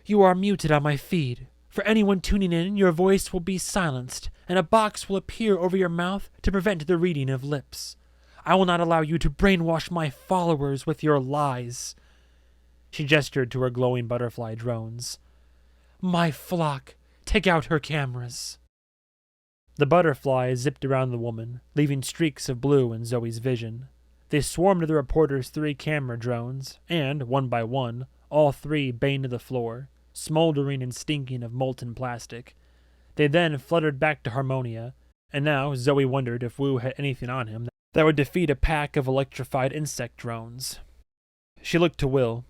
S3: You are muted on my feed. For anyone tuning in, your voice will be silenced, and a box will appear over your mouth to prevent the reading of lips. I will not allow you to brainwash my followers with your lies. She gestured to her glowing butterfly drones. My flock, take out her cameras. The butterflies zipped around the woman, leaving streaks of blue in ZOEY's vision. They swarmed to the reporter's 3 camera drones, and, one by one, all 3 banged to the floor, smoldering and stinking of molten plastic. They then fluttered back to Harmonia, and now ZOEY wondered if Wu had anything on him that would defeat a pack of electrified insect drones. She looked to Will.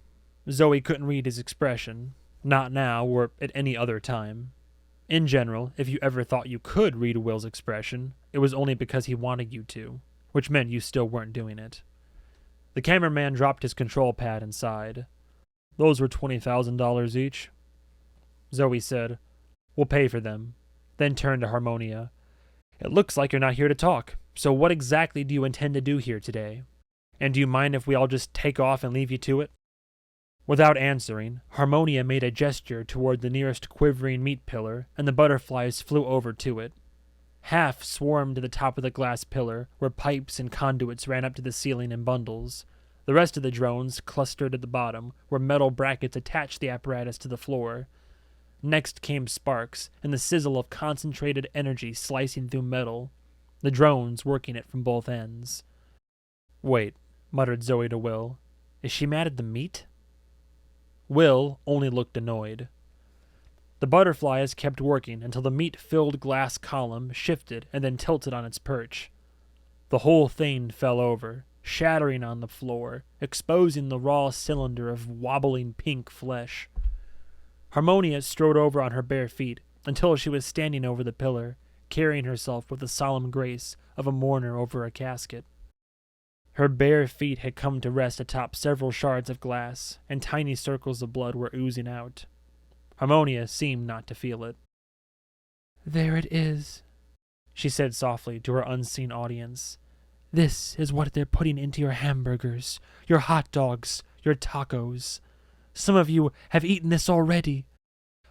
S3: ZOEY couldn't read his expression, not now or at any other time. In general, if you ever thought you could read Will's expression, it was only because he wanted you to, which meant you still weren't doing it. The cameraman dropped his control pad and sighed. Those were $20,000 each. ZOEY said, We'll pay for them, then turned to Harmonia. It looks like you're not here to talk, so what exactly do you intend to do here today? And do you mind if we all just take off and leave you to it?
S1: Without answering, Harmonia made a gesture toward the nearest quivering meat pillar, and the butterflies flew over to it. Half swarmed to the top of the glass pillar, where pipes and conduits ran up to the ceiling in bundles. The rest of the drones clustered at the bottom, where metal brackets attached the apparatus to the floor. Next came sparks, and the sizzle of concentrated energy slicing through metal, the drones working it from both ends. "Wait," muttered Zoe to Will. "Is she mad at the meat?" Will only looked annoyed. The butterflies kept working until the meat-filled glass column shifted and then tilted on its perch. The whole thing fell over, shattering on the floor, exposing the raw cylinder of wobbling pink flesh. Harmonia strode over on her bare feet until she was standing over the pillar, carrying herself with the solemn grace of a mourner over a casket. Her bare feet had come to rest atop several shards of glass, and tiny circles of blood were oozing out. Harmonia seemed not to feel it.
S3: "There it is," she said softly to her unseen audience. "This is what they're putting into your hamburgers, your hot dogs, your tacos. Some of you have eaten this already.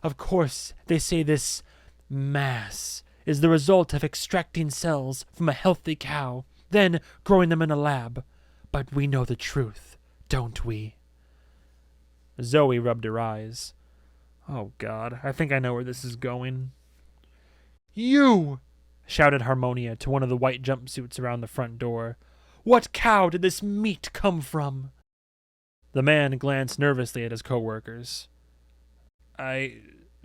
S3: Of course, they say this mass is the result of extracting cells from a healthy cow, then growing them in a lab. But we know the truth, don't we?"
S1: Zoe rubbed her eyes. "Oh, God, I think I know where this is going."
S3: "You!"
S1: shouted Harmonia to one of the white jumpsuits around the front door.
S3: "What cow did this meat come from?"
S1: The man glanced nervously at his coworkers. "I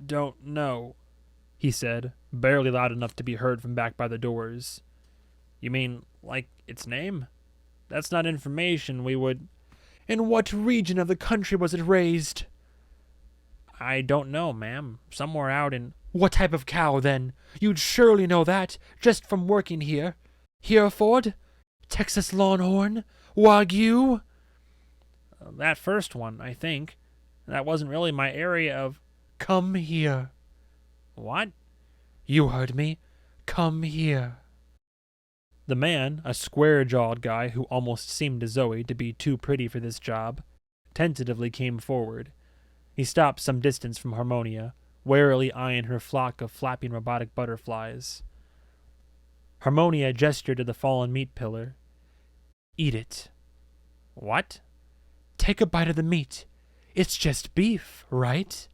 S1: don't know," he said, barely loud enough to be heard from back by the doors. "You mean, like, its name? That's not information we would—"
S3: "In what region of the country was it raised?"
S1: "I don't know, ma'am. Somewhere out in—"
S3: "What type of cow, then? You'd surely know that, just from working here. Hereford? Texas Longhorn? Wagyu?"
S1: "That first one, I think. That wasn't really my area of—"
S3: "Come here."
S1: "What?"
S3: "You heard me. Come here."
S1: The man, a square-jawed guy who almost seemed to Zoe to be too pretty for this job, tentatively came forward. He stopped some distance from Harmonia, warily eyeing her flock of flapping robotic butterflies. Harmonia gestured to the fallen meat pillar.
S3: "Eat it."
S1: "What?"
S3: "Take a bite of the meat. It's just beef, right?"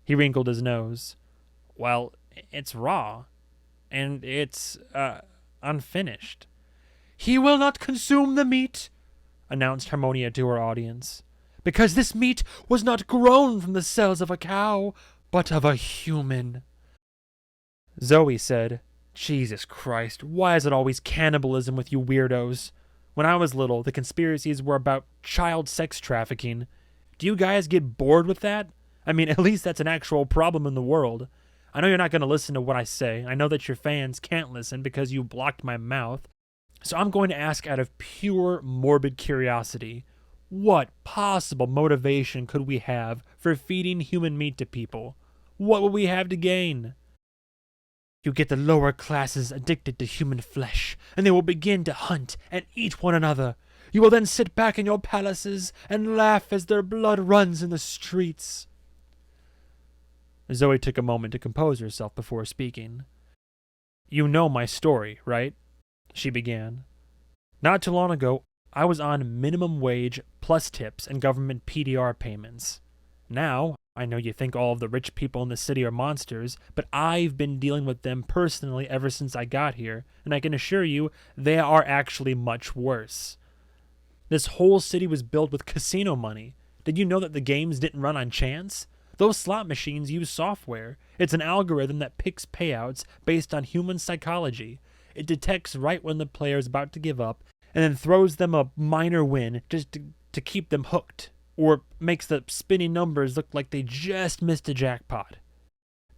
S1: He wrinkled his nose. "Well, it's raw. And it's, unfinished."
S3: "He will not consume the meat," announced Harmonia to her audience, "because this meat was not grown from the cells of a cow, but of a human."
S1: Zoe said, "Jesus Christ, why is it always cannibalism with you weirdos? When I was little, the conspiracies were about child sex trafficking. Do you guys get bored with that? I mean, at least that's an actual problem in the world. I know you're not going to listen to what I say. I know that your fans can't listen because you blocked my mouth. So I'm going to ask out of pure morbid curiosity, what possible motivation could we have for feeding human meat to people? What would we have to gain?"
S3: "You get the lower classes addicted to human flesh, and they will begin to hunt and eat one another. You will then sit back in your palaces and laugh as their blood runs in the streets."
S1: Zoe took a moment to compose herself before speaking. "You know my story, right?" she began. "Not too long ago, I was on minimum wage plus tips and government PDR payments. Now, I know you think all of the rich people in the city are monsters, but I've been dealing with them personally ever since I got here, and I can assure you they are actually much worse. This whole city was built with casino money. Did you know that the games didn't run on chance? Those slot machines use software. It's an algorithm that picks payouts based on human psychology. It detects right when the player is about to give up, and then throws them a minor win just to keep them hooked, or makes the spinning numbers look like they just missed a jackpot.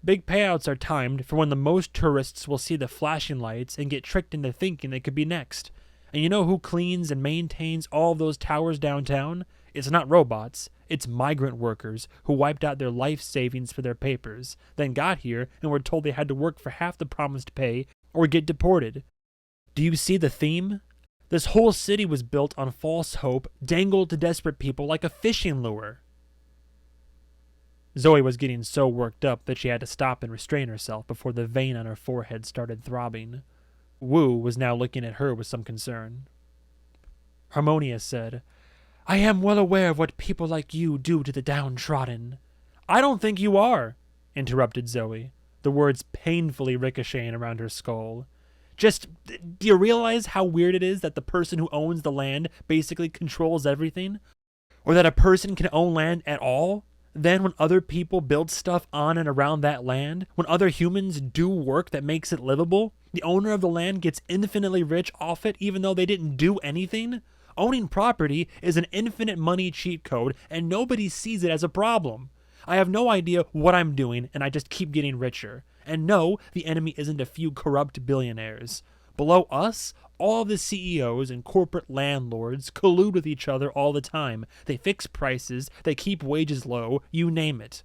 S1: Big payouts are timed for when the most tourists will see the flashing lights and get tricked into thinking they could be next. And you know who cleans and maintains all those towers downtown? It's not robots. It's migrant workers who wiped out their life savings for their papers, then got here and were told they had to work for half the promised pay or get deported. Do you see the theme?
S3: This whole city was built on false hope, dangled to desperate people like a fishing lure. Zoe was getting so worked up that she had to stop and restrain herself before the vein on her forehead started throbbing. Wu was now looking at her with some concern. Harmonia said, "I am well aware of what people like you do to the downtrodden." "I don't think you are," interrupted Zoe, the words painfully ricocheting around her skull. "Do you realize how weird it is that the person who owns the land basically controls everything? Or that a person can own land at all? Then when other people build stuff on and around that land, when other humans do work that makes it livable, the owner of the land gets infinitely rich off it even though they didn't do anything? Owning property is an infinite money cheat code, and nobody sees it as a problem. I have no idea what I'm doing, and I just keep getting richer. And no, the enemy isn't a few corrupt billionaires. Below us, all the CEOs and corporate landlords collude with each other all the time. They fix prices, they keep wages low, you name it.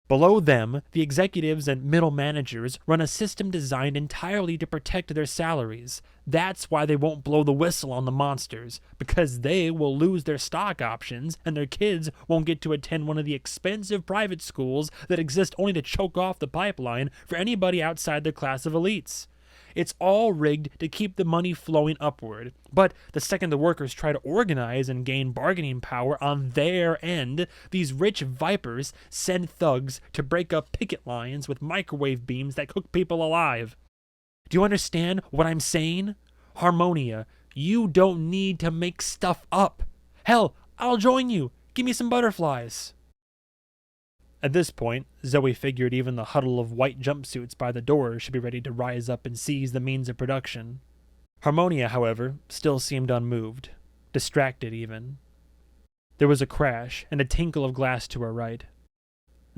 S3: Below them, the executives and middle managers run a system designed entirely to protect their salaries. That's why they won't blow the whistle on the monsters, because they will lose their stock options and their kids won't get to attend one of the expensive private schools that exist only to choke off the pipeline for anybody outside their class of elites. It's all rigged to keep the money flowing upward. But the second the workers try to organize and gain bargaining power on their end, these rich vipers send thugs to break up picket lines with microwave beams that cook people alive. Do you understand what I'm saying? Harmonia, you don't need to make stuff up. Hell, I'll join you. Give me some butterflies. At this point, Zoe figured even the huddle of white jumpsuits by the door should be ready to rise up and seize the means of production. Harmonia, however, still seemed unmoved, distracted even. There was a crash and a tinkle of glass to her right.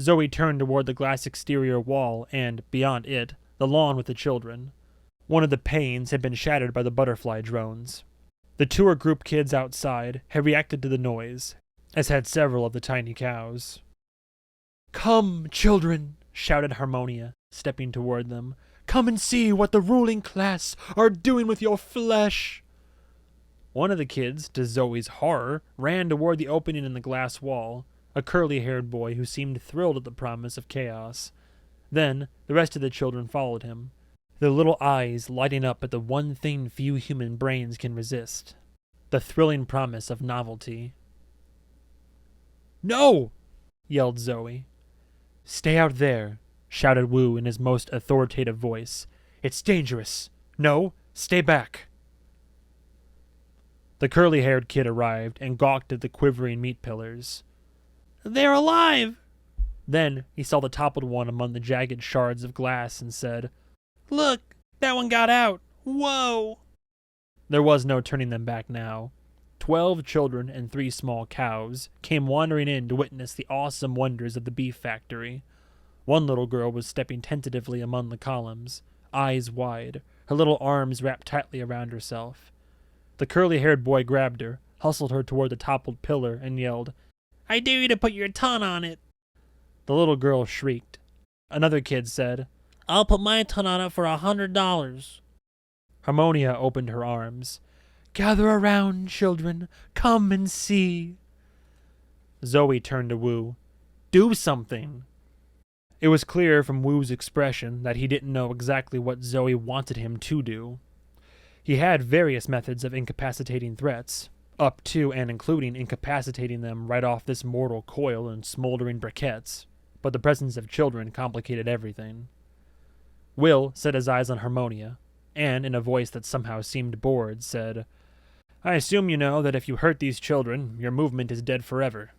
S3: Zoe turned toward the glass exterior wall and, beyond it, the lawn with the children. One of the panes had been shattered by the butterfly drones. The tour group kids outside had reacted to the noise, as had several of the tiny cows. "Come, children," shouted Harmonia, stepping toward them. "Come and see what the ruling class are doing with your flesh." One of the kids, to Zoe's horror, ran toward the opening in the glass wall, a curly-haired boy who seemed thrilled at the promise of chaos. Then the rest of the children followed him, their little eyes lighting up at the one thing few human brains can resist, the thrilling promise of novelty. "No!" yelled Zoe. "Stay out there," shouted Wu in his most authoritative voice. "It's dangerous. No, stay back." The curly-haired kid arrived and gawked at the quivering meat pillars. "They're alive!" Then he saw the toppled one among the jagged shards of glass and said, "Look, that one got out. Whoa!" There was no turning them back now. 12 children and 3 small cows came wandering in to witness the awesome wonders of the beef factory. One little girl was stepping tentatively among the columns, eyes wide, her little arms wrapped tightly around herself. The curly-haired boy grabbed her, hustled her toward the toppled pillar, and yelled, "I dare you to put your tongue on it!" The little girl shrieked. Another kid said, "I'll put my tongue on it for $100. Harmonia opened her arms. "Gather around, children. Come and see." Zoe turned to Wu. "Do something." It was clear from Wu's expression that he didn't know exactly what Zoe wanted him to do. He had various methods of incapacitating threats, up to and including incapacitating them right off this mortal coil in smoldering briquettes, but the presence of children complicated everything. Will set his eyes on Harmonia, and in a voice that somehow seemed bored, said, "I assume you know that if you hurt these children, your movement is dead forever."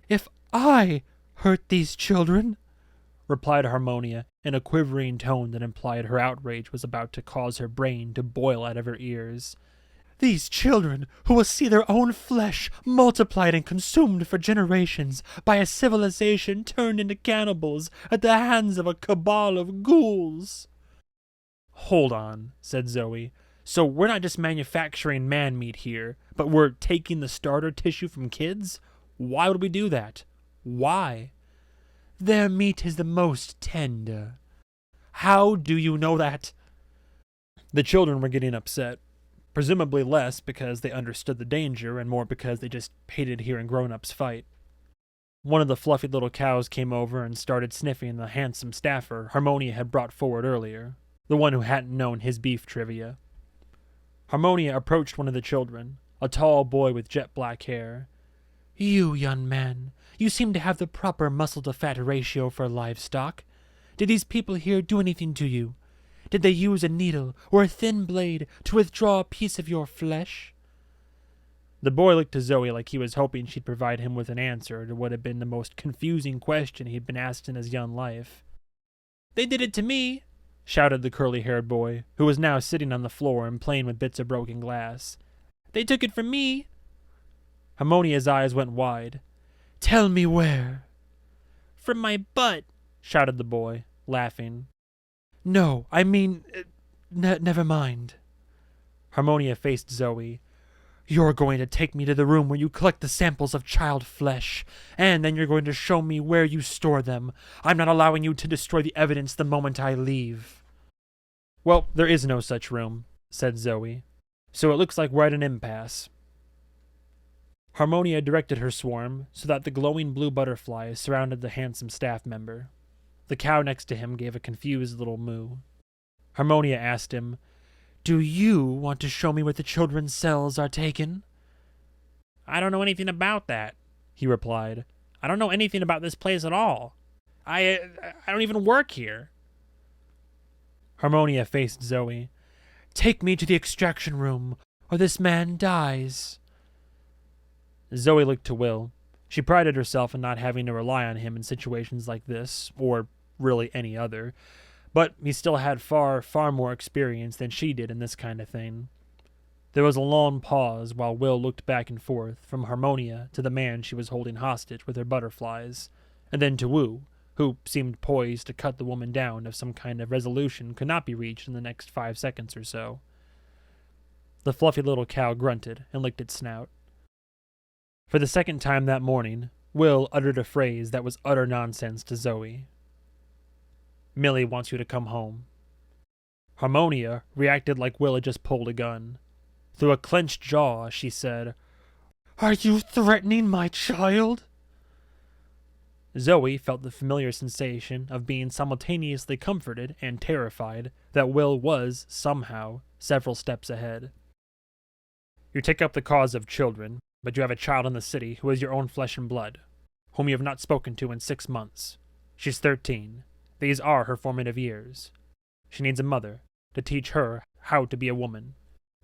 S3: "If I hurt these children," replied Harmonia in a quivering tone that implied her outrage was about to cause her brain to boil out of her ears, "these children who will see their own flesh multiplied and consumed for generations by a civilization turned into cannibals at the hands of a cabal of ghouls." "Hold on," said Zoe. "So we're not just manufacturing man meat here, but we're taking the starter tissue from kids? Why would we do that? Why?" "Their meat is the most tender." "How do you know that?" The children were getting upset.
S1: Presumably less because they understood the danger and more because they just hated hearing grown-ups fight. One of the fluffy little cows came over and started sniffing the handsome staffer Harmonia had brought forward earlier, the one who hadn't known his beef trivia. Harmonia approached one of the children, a tall boy with jet black hair.
S3: "You, young man, you seem to have the proper muscle-to-fat ratio for livestock. Did these people here do anything to you? Did they use a needle or a thin blade to withdraw a piece of your flesh?"
S1: The boy looked to Zoe like he was hoping she'd provide him with an answer to what had been the most confusing question he'd been asked in his young life.
S3: "They did it to me,"
S1: shouted the curly-haired boy, who was now sitting on the floor and playing with bits of broken glass.
S3: "They took it from me."
S1: Harmonia's eyes went wide.
S3: "Tell me where."
S1: "From my butt," shouted the boy, laughing.
S3: "No, I mean, never mind."
S1: Harmonia faced Zoe.
S3: "You're going to take me to the room where you collect the samples of child flesh, and then you're going to show me where you store them. I'm not allowing you to destroy the evidence the moment I leave."
S1: "Well, there is no such room," said Zoe, "so it looks like we're at an impasse." Harmonia directed her swarm so that the glowing blue butterflies surrounded the handsome staff member. The cow next to him gave a confused little moo. Harmonia asked him,
S3: "Do you want to show me where the children's cells are taken?"
S1: "I don't know anything about that," he replied. "I don't know anything about this place at all. I don't even work here." Harmonia faced Zoe.
S3: "Take me to the extraction room, or this man dies."
S1: Zoe looked to Will. She prided herself in not having to rely on him in situations like this, or really any other, but he still had far, far more experience than she did in this kind of thing. There was a long pause while Will looked back and forth from Harmonia to the man she was holding hostage with her butterflies, and then to Wu, who seemed poised to cut the woman down if some kind of resolution could not be reached in the next 5 seconds or so. The fluffy little cow grunted and licked its snout. For the second time that morning, Will uttered a phrase that was utter nonsense to Zoe. "Millie wants you to come home." Harmonia reacted like Will had just pulled a gun. Through a clenched jaw, she said,
S3: "Are you threatening my child?"
S1: Zoe felt the familiar sensation of being simultaneously comforted and terrified that Will was, somehow, several steps ahead. "You take up the cause of children, but you have a child in the city who is your own flesh and blood, whom you have not spoken to in 6 months. She's 13. These are her formative years. She needs a mother to teach her how to be a woman.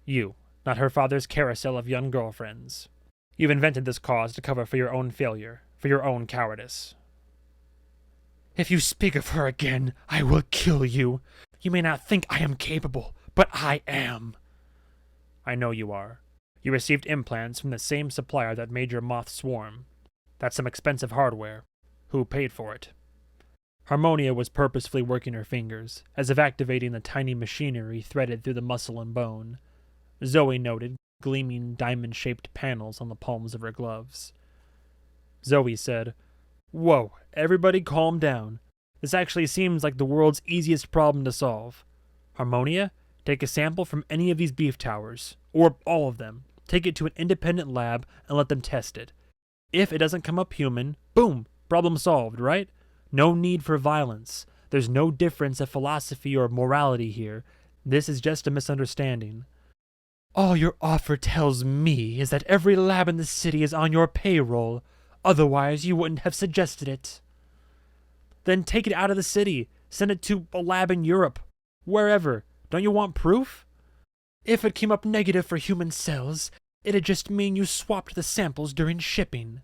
S1: You, not her father's carousel of young girlfriends. You've invented this cause to cover for your own failure, for your own cowardice."
S3: "If you speak of her again, I will kill you. You may not think I am capable, but I am."
S1: "I know you are. You received implants from the same supplier that made your moth swarm. That's some expensive hardware. Who paid for it?" Harmonia was purposefully working her fingers, as if activating the tiny machinery threaded through the muscle and bone. Zoe noted gleaming diamond-shaped panels on the palms of her gloves. Zoe said, "Whoa, everybody calm down. This actually seems like the world's easiest problem to solve. Harmonia, take a sample from any of these beef towers, or all of them. Take it to an independent lab and let them test it. If it doesn't come up human, boom, problem solved, right? No need for violence. There's no difference of philosophy or morality here. This is just a misunderstanding."
S3: "All your offer tells me is that every lab in the city is on your payroll. Otherwise, you wouldn't have suggested it."
S1: "Then take it out of the city. Send it to a lab in Europe. Wherever. Don't you want proof?"
S3: "If it came up negative for human cells, it'd just mean you swapped the samples during shipping."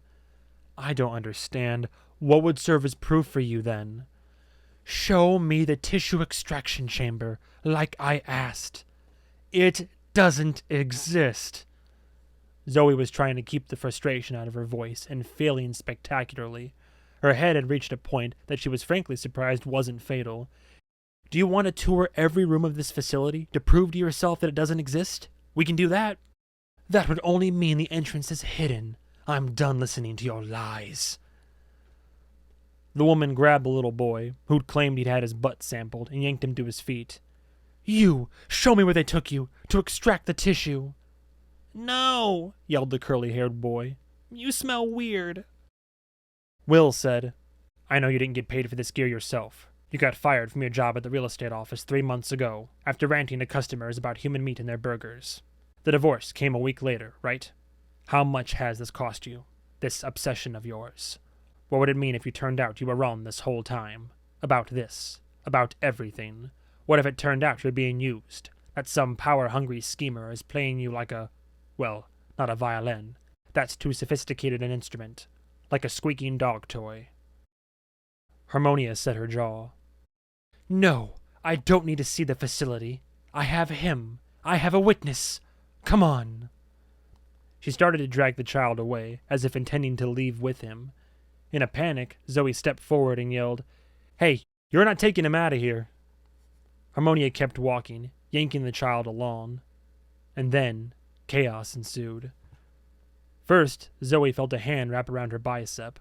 S1: "I don't understand. What would serve as proof for you, then?"
S3: "Show me the tissue extraction chamber, like I asked." "It doesn't exist."
S1: Zoe was trying to keep the frustration out of her voice and failing spectacularly. Her head had reached a point that she was frankly surprised wasn't fatal. "Do you want to tour every room of this facility to prove to yourself that it doesn't exist? We can do that."
S3: "That would only mean the entrance is hidden. I'm done listening to your lies."
S1: The woman grabbed the little boy, who'd claimed he'd had his butt sampled, and yanked him to his feet.
S3: You! Show me where they took you, to extract the tissue.
S1: No, yelled the curly-haired boy. You smell weird.
S3: Will said, I know you didn't get paid for this gear yourself. You got fired from your job at the real estate office 3 months ago, after ranting to customers about human meat in their burgers. The divorce came a week later, right? How much has this cost you? This obsession of yours? What would it mean if you turned out you were wrong this whole time? About this? About everything? What if it turned out you're being used? That some power-hungry schemer is playing you like a... well, not a violin. That's too sophisticated an instrument. Like a squeaking dog toy. Harmonia set her jaw. No, I don't need to see the facility. I have him. I have a witness. Come on. She started to drag the child away, as if intending to leave with him. In a panic, ZOEY stepped forward and yelled, Hey, you're not taking him out of here. Harmonia kept walking, yanking the child along. And then, chaos ensued. First, ZOEY felt a hand wrap around her bicep.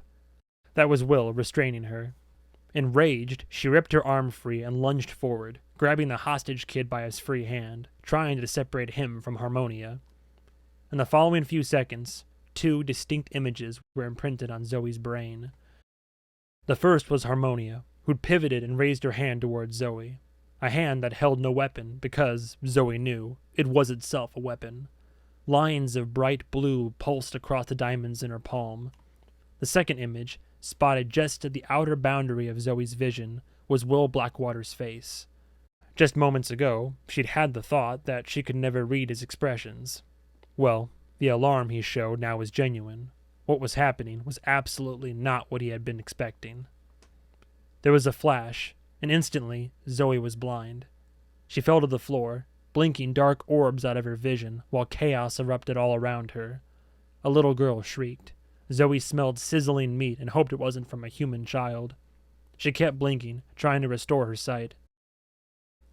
S3: That was Will restraining her. Enraged, she ripped her arm free and lunged forward, grabbing the hostage kid by his free hand, trying to separate him from Harmonia. In the following few seconds, 2 distinct images were imprinted on ZOEY's brain. The first was Harmonia, who'd pivoted and raised her hand towards ZOEY. A hand that held no weapon because, ZOEY knew, it was itself a weapon. Lines of bright blue pulsed across the diamonds in her palm. The second image, spotted just at the outer boundary of ZOEY's vision, was Will Blackwater's face. Just moments ago, she'd had the thought that she could never read his expressions. Well, the alarm he showed now was genuine. What was happening was absolutely not what he had been expecting. There was a flash, and instantly, ZOEY was blind. She fell to the floor, blinking dark orbs out of her vision, while chaos erupted all around her. A little girl shrieked. ZOEY smelled sizzling meat and hoped it wasn't from a human child. She kept blinking, trying to restore her sight.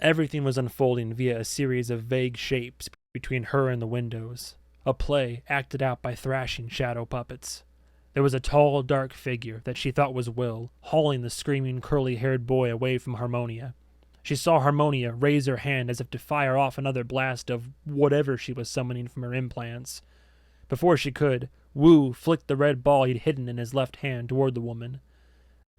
S3: Everything was unfolding via a series of vague shapes between her and the windows, a play acted out by thrashing shadow puppets. There was a tall, dark figure that she thought was Will, hauling the screaming, curly-haired boy away from Harmonia. She saw Harmonia raise her hand as if to fire off another blast of whatever she was summoning from her implants. Before she could, Wu flicked the red ball he'd hidden in his left hand toward the woman.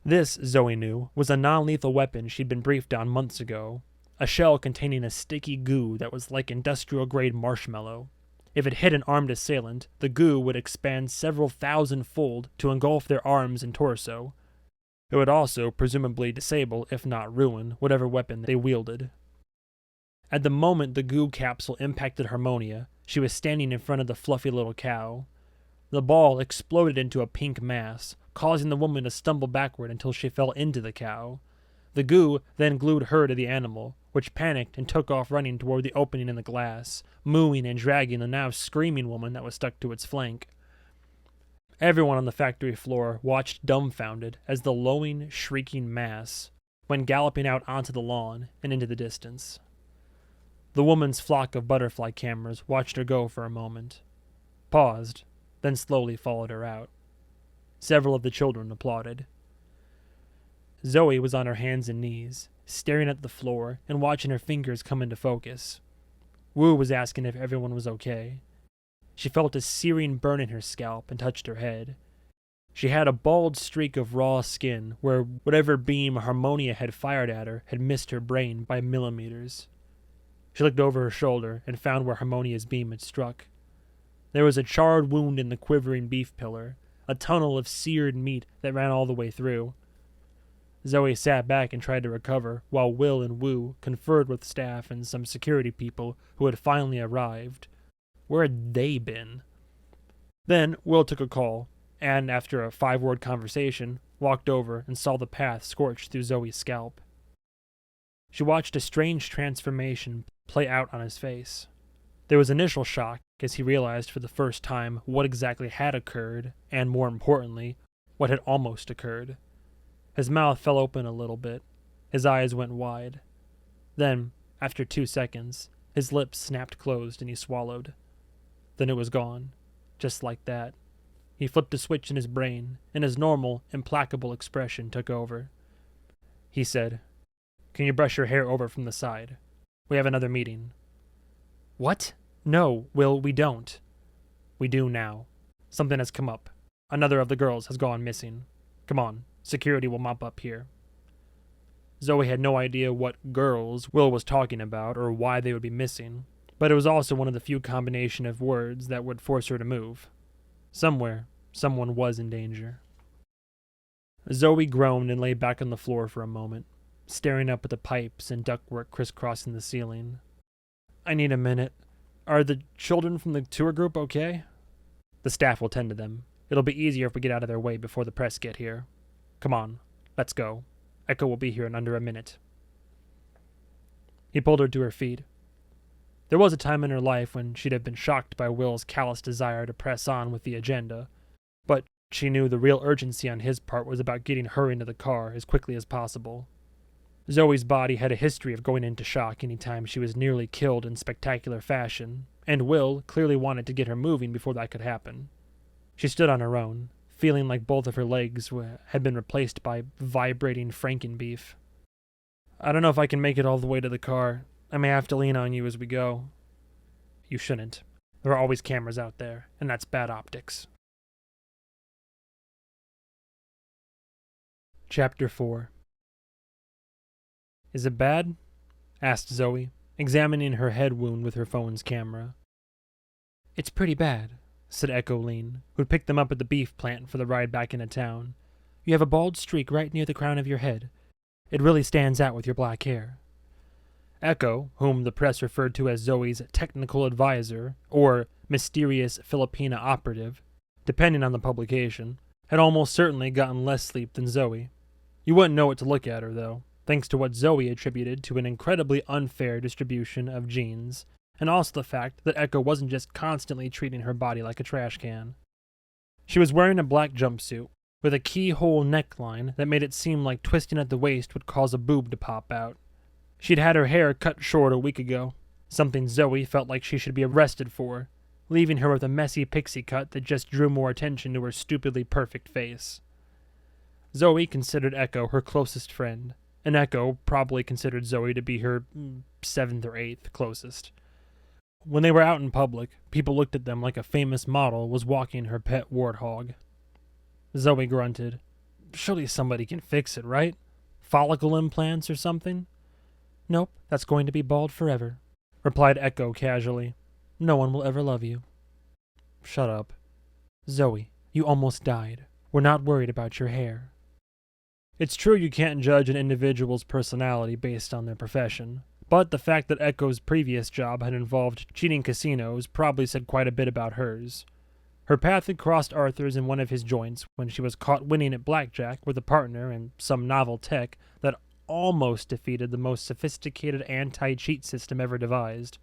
S3: This, ZOEY knew, was a non-lethal weapon she'd been briefed on months ago. A shell containing a sticky goo that was like industrial-grade marshmallow. If it hit an armed assailant, the goo would expand several thousand-fold to engulf their arms and torso. It would also presumably disable, if not ruin, whatever weapon they wielded. At the moment the goo capsule impacted Harmonia, she was standing in front of the fluffy little cow. The ball exploded into a pink mass, causing the woman to stumble backward until she fell into the cow. The goo then glued her to the animal, which panicked and took off running toward the opening in the glass, mooing and dragging the now screaming woman that was stuck to its flank. Everyone on the factory floor watched dumbfounded as the lowing, shrieking mass went galloping out onto the lawn and into the distance. The woman's flock of butterfly cameras watched her go for a moment, paused, then slowly followed her out. Several of the children applauded. ZOEY was on her hands and knees, staring at the floor and watching her fingers come into focus. Wu was asking if everyone was okay. She felt a searing burn in her scalp and touched her head. She had a bald streak of raw skin where whatever beam Harmonia had fired at her had missed her brain by millimeters. She looked over her shoulder and found where Harmonia's beam had struck. There was a charred wound in the quivering beef pillar, a tunnel of seared meat that ran all the way through. ZOEY sat back and tried to recover, while Will and Wu conferred with staff and some security people who had finally arrived. Where had they been? Then Will took a call, and after a 5-word conversation, walked over and saw the path scorched through ZOEY's scalp. She watched a strange transformation play out on his face. There was initial shock as he realized for the first time what exactly had occurred, and more importantly, what had almost occurred. His mouth fell open a little bit. His eyes went wide. Then, after 2 seconds, his lips snapped closed and he swallowed. Then it was gone. Just like that. He flipped a switch in his brain, and his normal, implacable expression took over. He said, "Can you brush your hair over from the side?"
S1: We have another meeting. What? No, Will, we don't. We do now. Something has come up. Another of the girls has gone missing. Come on, security will mop up here. Zoe had no idea what girls Will was talking about or why they would be missing, but it was also one of the few combination of words that would force her to move. Somewhere, someone was in danger. Zoe groaned and lay back on the floor for a moment, staring up at the pipes and ductwork crisscrossing the ceiling. I need a minute. Are the children from the tour group okay? The staff will tend to them. It'll be easier if we get out of their way before the press get here. Come on, let's go. Echo will be here in under a minute. He pulled her to her feet. There was a time in her life when she'd have been shocked by Will's callous desire to press on with the agenda, but she knew the real urgency on his part was about getting her into the car as quickly as possible. Zoe's body had a history of going into shock any time she was nearly killed in spectacular fashion, and Will clearly wanted to get her moving before that could happen. She stood on her own, feeling like both of her legs had been replaced by vibrating Frankenbeef. I don't know if I can make it all the way to the car. I may have to lean on you as we go. You shouldn't. There are always cameras out there, and that's bad optics. Chapter 4. Is it bad? Asked Zoe, examining her head wound with her phone's camera. It's pretty bad, said Echo Lean, who'd picked them up at the beef plant for the ride back into town. You have a bald streak right near the crown of your head. It really stands out with your black hair. Echo, whom the press referred to as Zoe's technical advisor, or mysterious Filipina operative, depending on the publication, had almost certainly gotten less sleep than Zoe. You wouldn't know it to look at her, though, thanks to what Zoe attributed to an incredibly unfair distribution of genes, and also the fact that Echo wasn't just constantly treating her body like a trash can. She was wearing a black jumpsuit, with a keyhole neckline that made it seem like twisting at the waist would cause a boob to pop out. She'd had her hair cut short a week ago, something Zoe felt like she should be arrested for, leaving her with a messy pixie cut that just drew more attention to her stupidly perfect face. Zoe considered Echo her closest friend, and Echo probably considered Zoe to be her 7th or 8th closest. When they were out in public, people looked at them like a famous model was walking her pet warthog. Zoe grunted. Surely somebody can fix it, right? Follicle implants or something? Nope, that's going to be bald forever, replied Echo casually. No one will ever love you. Shut up. Zoe, you almost died. We're not worried about your hair. It's true you can't judge an individual's personality based on their profession, but the fact that Echo's previous job had involved cheating casinos probably said quite a bit about hers. Her path had crossed Arthur's in one of his joints when she was caught winning at blackjack with a partner and some novel tech that almost defeated the most sophisticated anti-cheat system ever devised.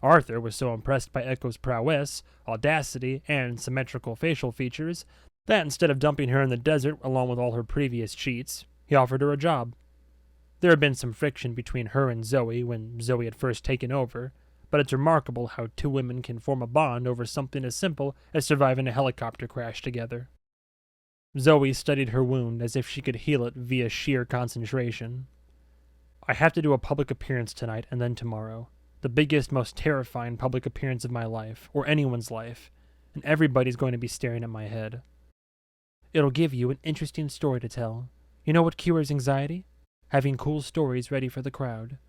S1: Arthur was so impressed by Echo's prowess, audacity, and symmetrical facial features that instead of dumping her in the desert along with all her previous cheats, he offered her a job. There had been some friction between her and Zoe when Zoe had first taken over, but it's remarkable how two women can form a bond over something as simple as surviving a helicopter crash together. Zoe studied her wound as if she could heal it via sheer concentration. I have to do a public appearance tonight and then tomorrow. The biggest, most terrifying public appearance of my life, or anyone's life, and everybody's going to be staring at my head. It'll give you an interesting story to tell. You know what cures anxiety? Having cool stories ready for the crowd.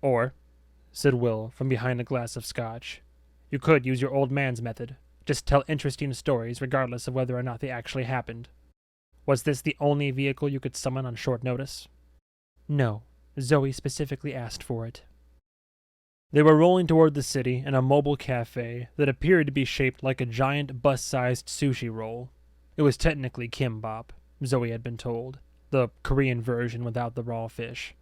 S1: Or, said Will from behind a glass of scotch, you could use your old man's method. Just tell interesting stories regardless of whether or not they actually happened. Was this the only vehicle you could summon on short notice? No, Zoe specifically asked for it. They were rolling toward the city in a mobile cafe that appeared to be shaped like a giant bus-sized sushi roll. It was technically kimbap, Zoe had been told, the Korean version without the raw fish.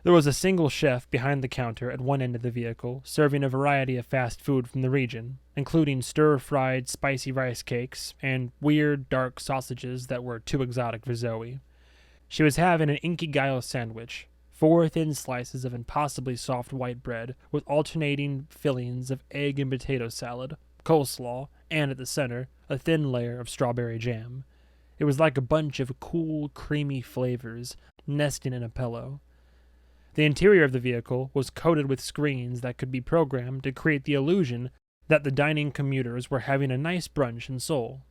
S1: There was a single chef behind the counter at one end of the vehicle, serving a variety of fast food from the region, including stir-fried spicy rice cakes and weird dark sausages that were too exotic for Zoe. She was having an inkigayo sandwich, 4 thin slices of impossibly soft white bread with alternating fillings of egg and potato salad, coleslaw, and at the center, a thin layer of strawberry jam. It was like a bunch of cool, creamy flavors nesting in a pillow. The interior of the vehicle was coated with screens that could be programmed to create the illusion that the dining commuters were having a nice brunch in Seoul.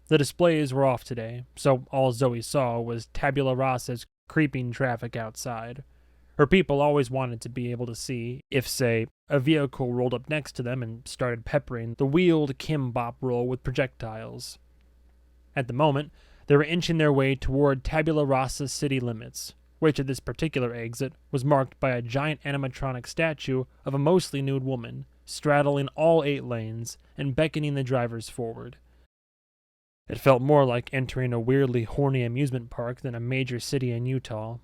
S1: The displays were off today, so all Zoe saw was tabula rasa's creeping traffic outside. Her people always wanted to be able to see if, say, a vehicle rolled up next to them and started peppering the wheeled kimbap roll with projectiles. At the moment, they were inching their way toward tabula rasa city limits, which at this particular exit was marked by a giant animatronic statue of a mostly nude woman, straddling all 8 lanes and beckoning the drivers forward. It felt more like entering a weirdly horny amusement park than a major city in Utah.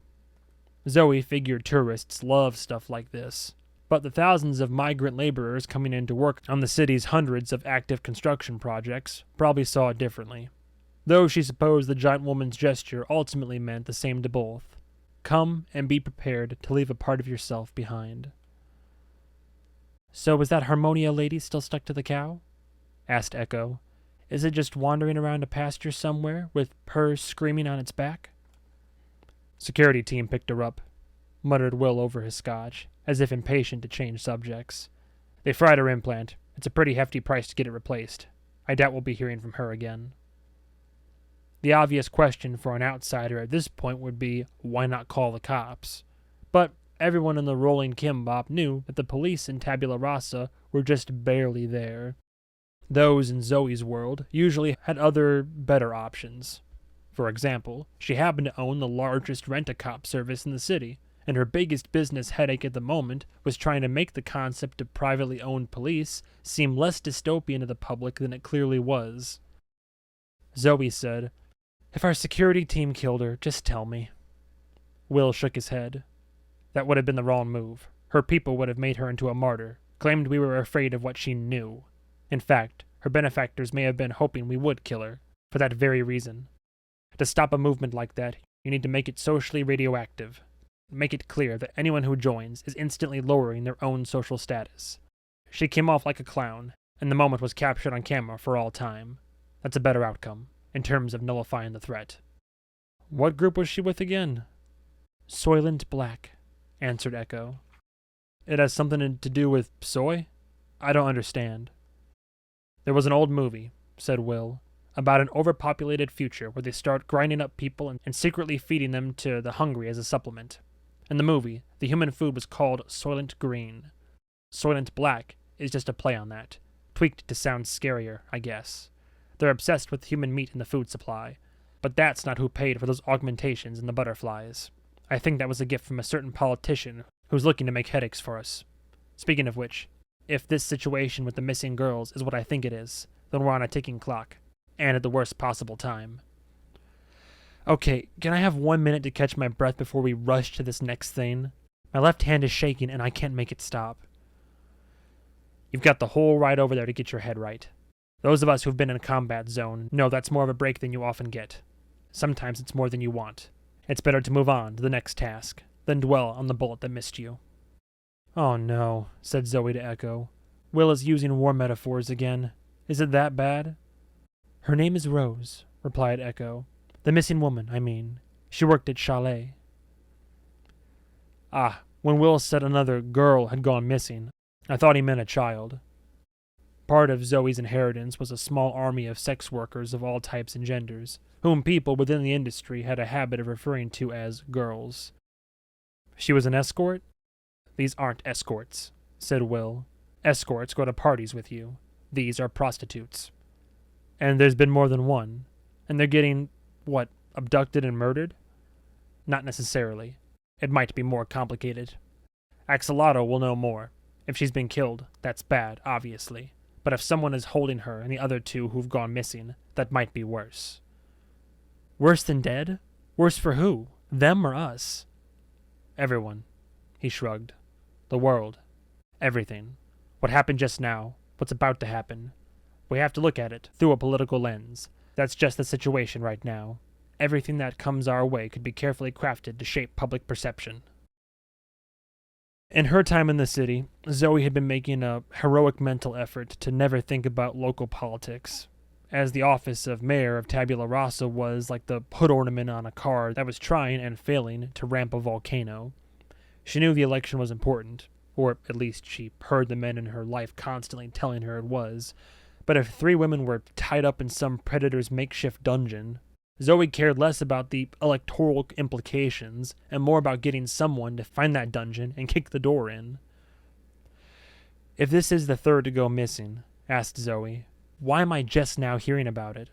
S1: Zoe figured tourists love stuff like this, but the thousands of migrant laborers coming in to work on the city's hundreds of active construction projects probably saw it differently, though she supposed the giant woman's gesture ultimately meant the same to both. Come and be prepared to leave a part of yourself behind. "So is that Harmonia lady still stuck to the cow?" asked Echo. "Is it just wandering around a pasture somewhere with purrs screaming on its back?" "Security team picked her up," muttered Will over his scotch, as if impatient to change subjects. "They fried her implant. It's a pretty hefty price to get it replaced. I doubt we'll be hearing from her again." The obvious question for an outsider at this point would be, why not call the cops? But everyone in the rolling kimbap knew that the police in Tabula Rasa were just barely there. Those in Zoe's world usually had other, better options. For example, she happened to own the largest rent-a-cop service in the city, and her biggest business headache at the moment was trying to make the concept of privately owned police seem less dystopian to the public than it clearly was. Zoe said, "If our security team killed her, just tell me." Will shook his head. "That would have been the wrong move. Her people would have made her into a martyr, claimed we were afraid of what she knew. In fact, her benefactors may have been hoping we would kill her, for that very reason. To stop a movement like that, you need to make it socially radioactive. Make it clear that anyone who joins is instantly lowering their own social status. She came off like a clown, and the moment was captured on camera for all time. That's a better outcome, in terms of nullifying the threat." "What group was she with again?" "Soylent Black," answered Echo. "It has something to do with soy? I don't understand." "There was an old movie," said Will, "about an overpopulated future where they start grinding up people and secretly feeding them to the hungry as a supplement. In the movie, the human food was called Soylent Green. Soylent Black is just a play on that, tweaked to sound scarier, I guess. They're obsessed with human meat in the food supply, but that's not who paid for those augmentations in the butterflies. I think that was a gift from a certain politician who's looking to make headaches for us. Speaking of which, if this situation with the missing girls is what I think it is, then we're on a ticking clock, and at the worst possible time." "Okay, can I have 1 minute to catch my breath before we rush to this next thing? My left hand is shaking and I can't make it stop." "You've got the whole ride over there to get your head right. Those of us who've been in a combat zone know that's more of a break than you often get. Sometimes it's more than you want. It's better to move on to the next task than dwell on the bullet that missed you." "Oh no," said Zoe to Echo. "Will is using war metaphors again. Is it that bad?" "Her name is Rose," replied Echo. "The missing woman, I mean. She worked at Chalet." "Ah, when Will said another girl had gone missing, I thought he meant a child." Part of Zoe's inheritance was a small army of sex workers of all types and genders, whom people within the industry had a habit of referring to as girls. "She was an escort?" "These aren't escorts," said Will. "Escorts go to parties with you. These are prostitutes." "And there's been more than one? And they're getting, abducted and murdered?" "Not necessarily. It might be more complicated. Axolotl will know more. If she's been killed, that's bad, obviously. But if someone is holding her and the other two who've gone missing, that might be worse." "Worse than dead? Worse for who? Them or us?" "Everyone," he shrugged. "The world. Everything. What happened just now. What's about to happen. We have to look at it through a political lens. That's just the situation right now. Everything that comes our way could be carefully crafted to shape public perception." In her time in the city, Zoe had been making a heroic mental effort to never think about local politics, as the office of mayor of Tabula Rasa was like the hood ornament on a car that was trying and failing to ramp a volcano. She knew the election was important, or at least she heard the men in her life constantly telling her it was. But if 3 women were tied up in some predator's makeshift dungeon, Zoe cared less about the electoral implications and more about getting someone to find that dungeon and kick the door in. "If this is the 3rd to go missing," asked Zoe, "why am I just now hearing about it?"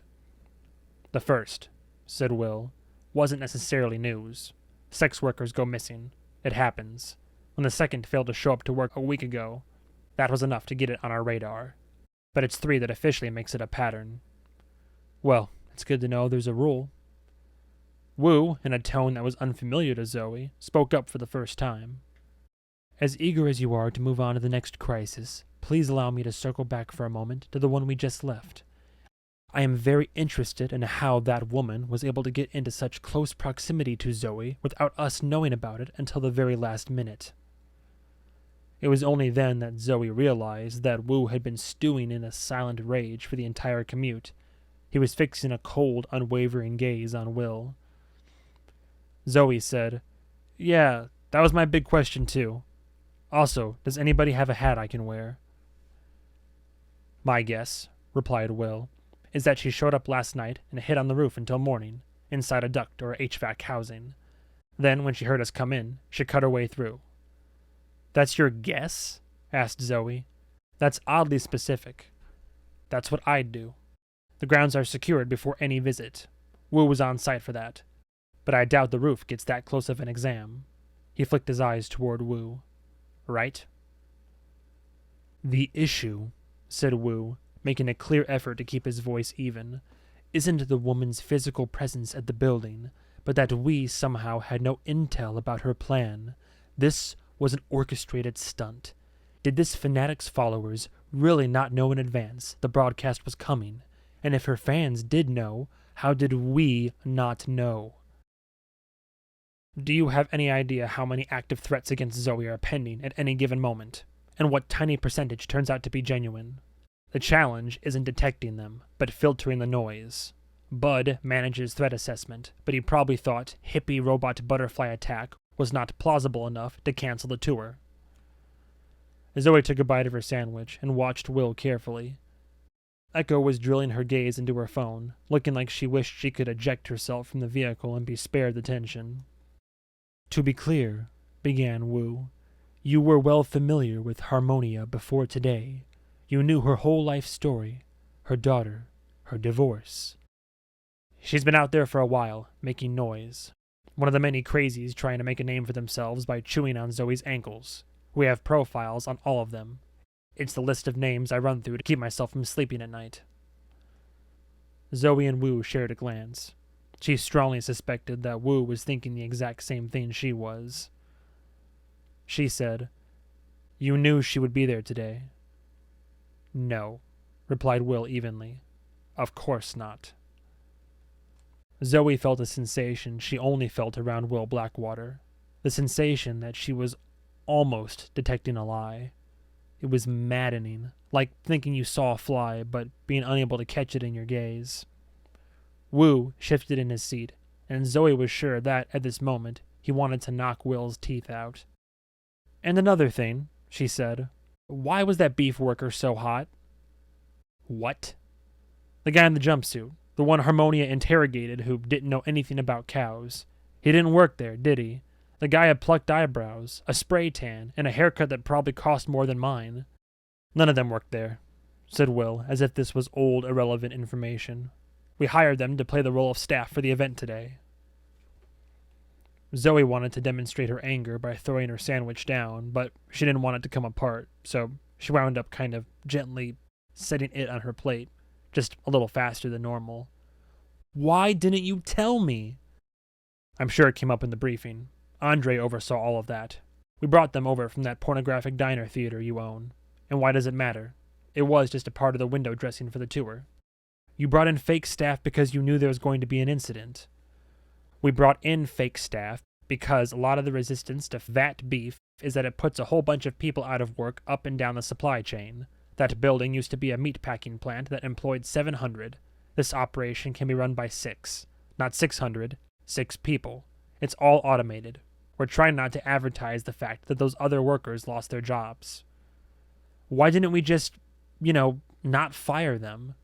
S1: "The 1st," said Will, "wasn't necessarily news. Sex workers go missing. It happens. When the 2nd failed to show up to work a week ago, that was enough to get it on our radar. But it's 3 that officially makes it a pattern." "Well, it's good to know there's a rule." Wu, in a tone that was unfamiliar to Zoe, spoke up for the first time. "As eager as you are to move on to the next crisis, please allow me to circle back for a moment to the one we just left. I am very interested in how that woman was able to get into such close proximity to Zoe without us knowing about it until the very last minute." It was only then that Zoe realized that Wu had been stewing in a silent rage for the entire commute. He was fixing a cold, unwavering gaze on Will. Zoe said, "Yeah, that was my big question too. Also, does anybody have a hat I can wear?" "My guess," replied Will, "is that she showed up last night and hid on the roof until morning, inside a duct or HVAC housing. Then, when she heard us come in, she cut her way through." "That's your guess?" asked Zoe. "That's oddly specific." "That's what I'd do. The grounds are secured before any visit. Wu was on site for that. But I doubt the roof gets that close of an exam." He flicked his eyes toward Wu. "Right?" "The issue," said Wu, making a clear effort to keep his voice even, "isn't the woman's physical presence at the building, but that we somehow had no intel about her plan. This was an orchestrated stunt. Did this fanatic's followers really not know in advance the broadcast was coming? And if her fans did know, how did we not know?" "Do you have any idea how many active threats against Zoe are pending at any given moment, and what tiny percentage turns out to be genuine? The challenge isn't detecting them, but filtering the noise. Bud manages threat assessment, but he probably thought hippie robot butterfly attack was not plausible enough to cancel the tour." Zoe took a bite of her sandwich and watched Will carefully. Echo was drilling her gaze into her phone, looking like she wished she could eject herself from the vehicle and be spared the tension. "To be clear," began Wu, "you were well familiar with Harmonia before today. You knew her whole life story, her daughter, her divorce." "She's been out there for a while, making noise. One of the many crazies trying to make a name for themselves by chewing on Zoe's ankles. We have profiles on all of them. It's the list of names I run through to keep myself from sleeping at night." Zoe and Wu shared a glance. She strongly suspected that Wu was thinking the exact same thing she was. She said, "You knew she would be there today?" "No," replied Will evenly. "Of course not." Zoe felt a sensation she only felt around Will Blackwater, the sensation that she was almost detecting a lie. It was maddening, like thinking you saw a fly, but being unable to catch it in your gaze. Wu shifted in his seat, and Zoe was sure that, at this moment, he wanted to knock Will's teeth out. "And another thing," she said. "Why was that beef worker so hot?" "What?" "The guy in the jumpsuit, the one Harmonia interrogated who didn't know anything about cows. He didn't work there, did he? The guy had plucked eyebrows, a spray tan, and a haircut that probably cost more than mine." "None of them worked there," said Will, as if this was old, irrelevant information. "We hired them to play the role of staff for the event today." Zoe wanted to demonstrate her anger by throwing her sandwich down, but she didn't want it to come apart, so she wound up kind of gently setting it on her plate, just a little faster than normal. "Why didn't you tell me?" "I'm sure it came up in the briefing. Andre oversaw all of that. We brought them over from that pornographic diner theater you own. And why does it matter? It was just a part of the window dressing for the tour. You brought in fake staff because you knew there was going to be an incident. We brought in fake staff because a lot of the resistance to vat beef is that it puts a whole bunch of people out of work up and down the supply chain. That building used to be a meatpacking plant that employed 700. This operation can be run by 6. Not 600, 6 people. It's all automated. We're trying not to advertise the fact that those other workers lost their jobs. Why didn't we just, not fire them?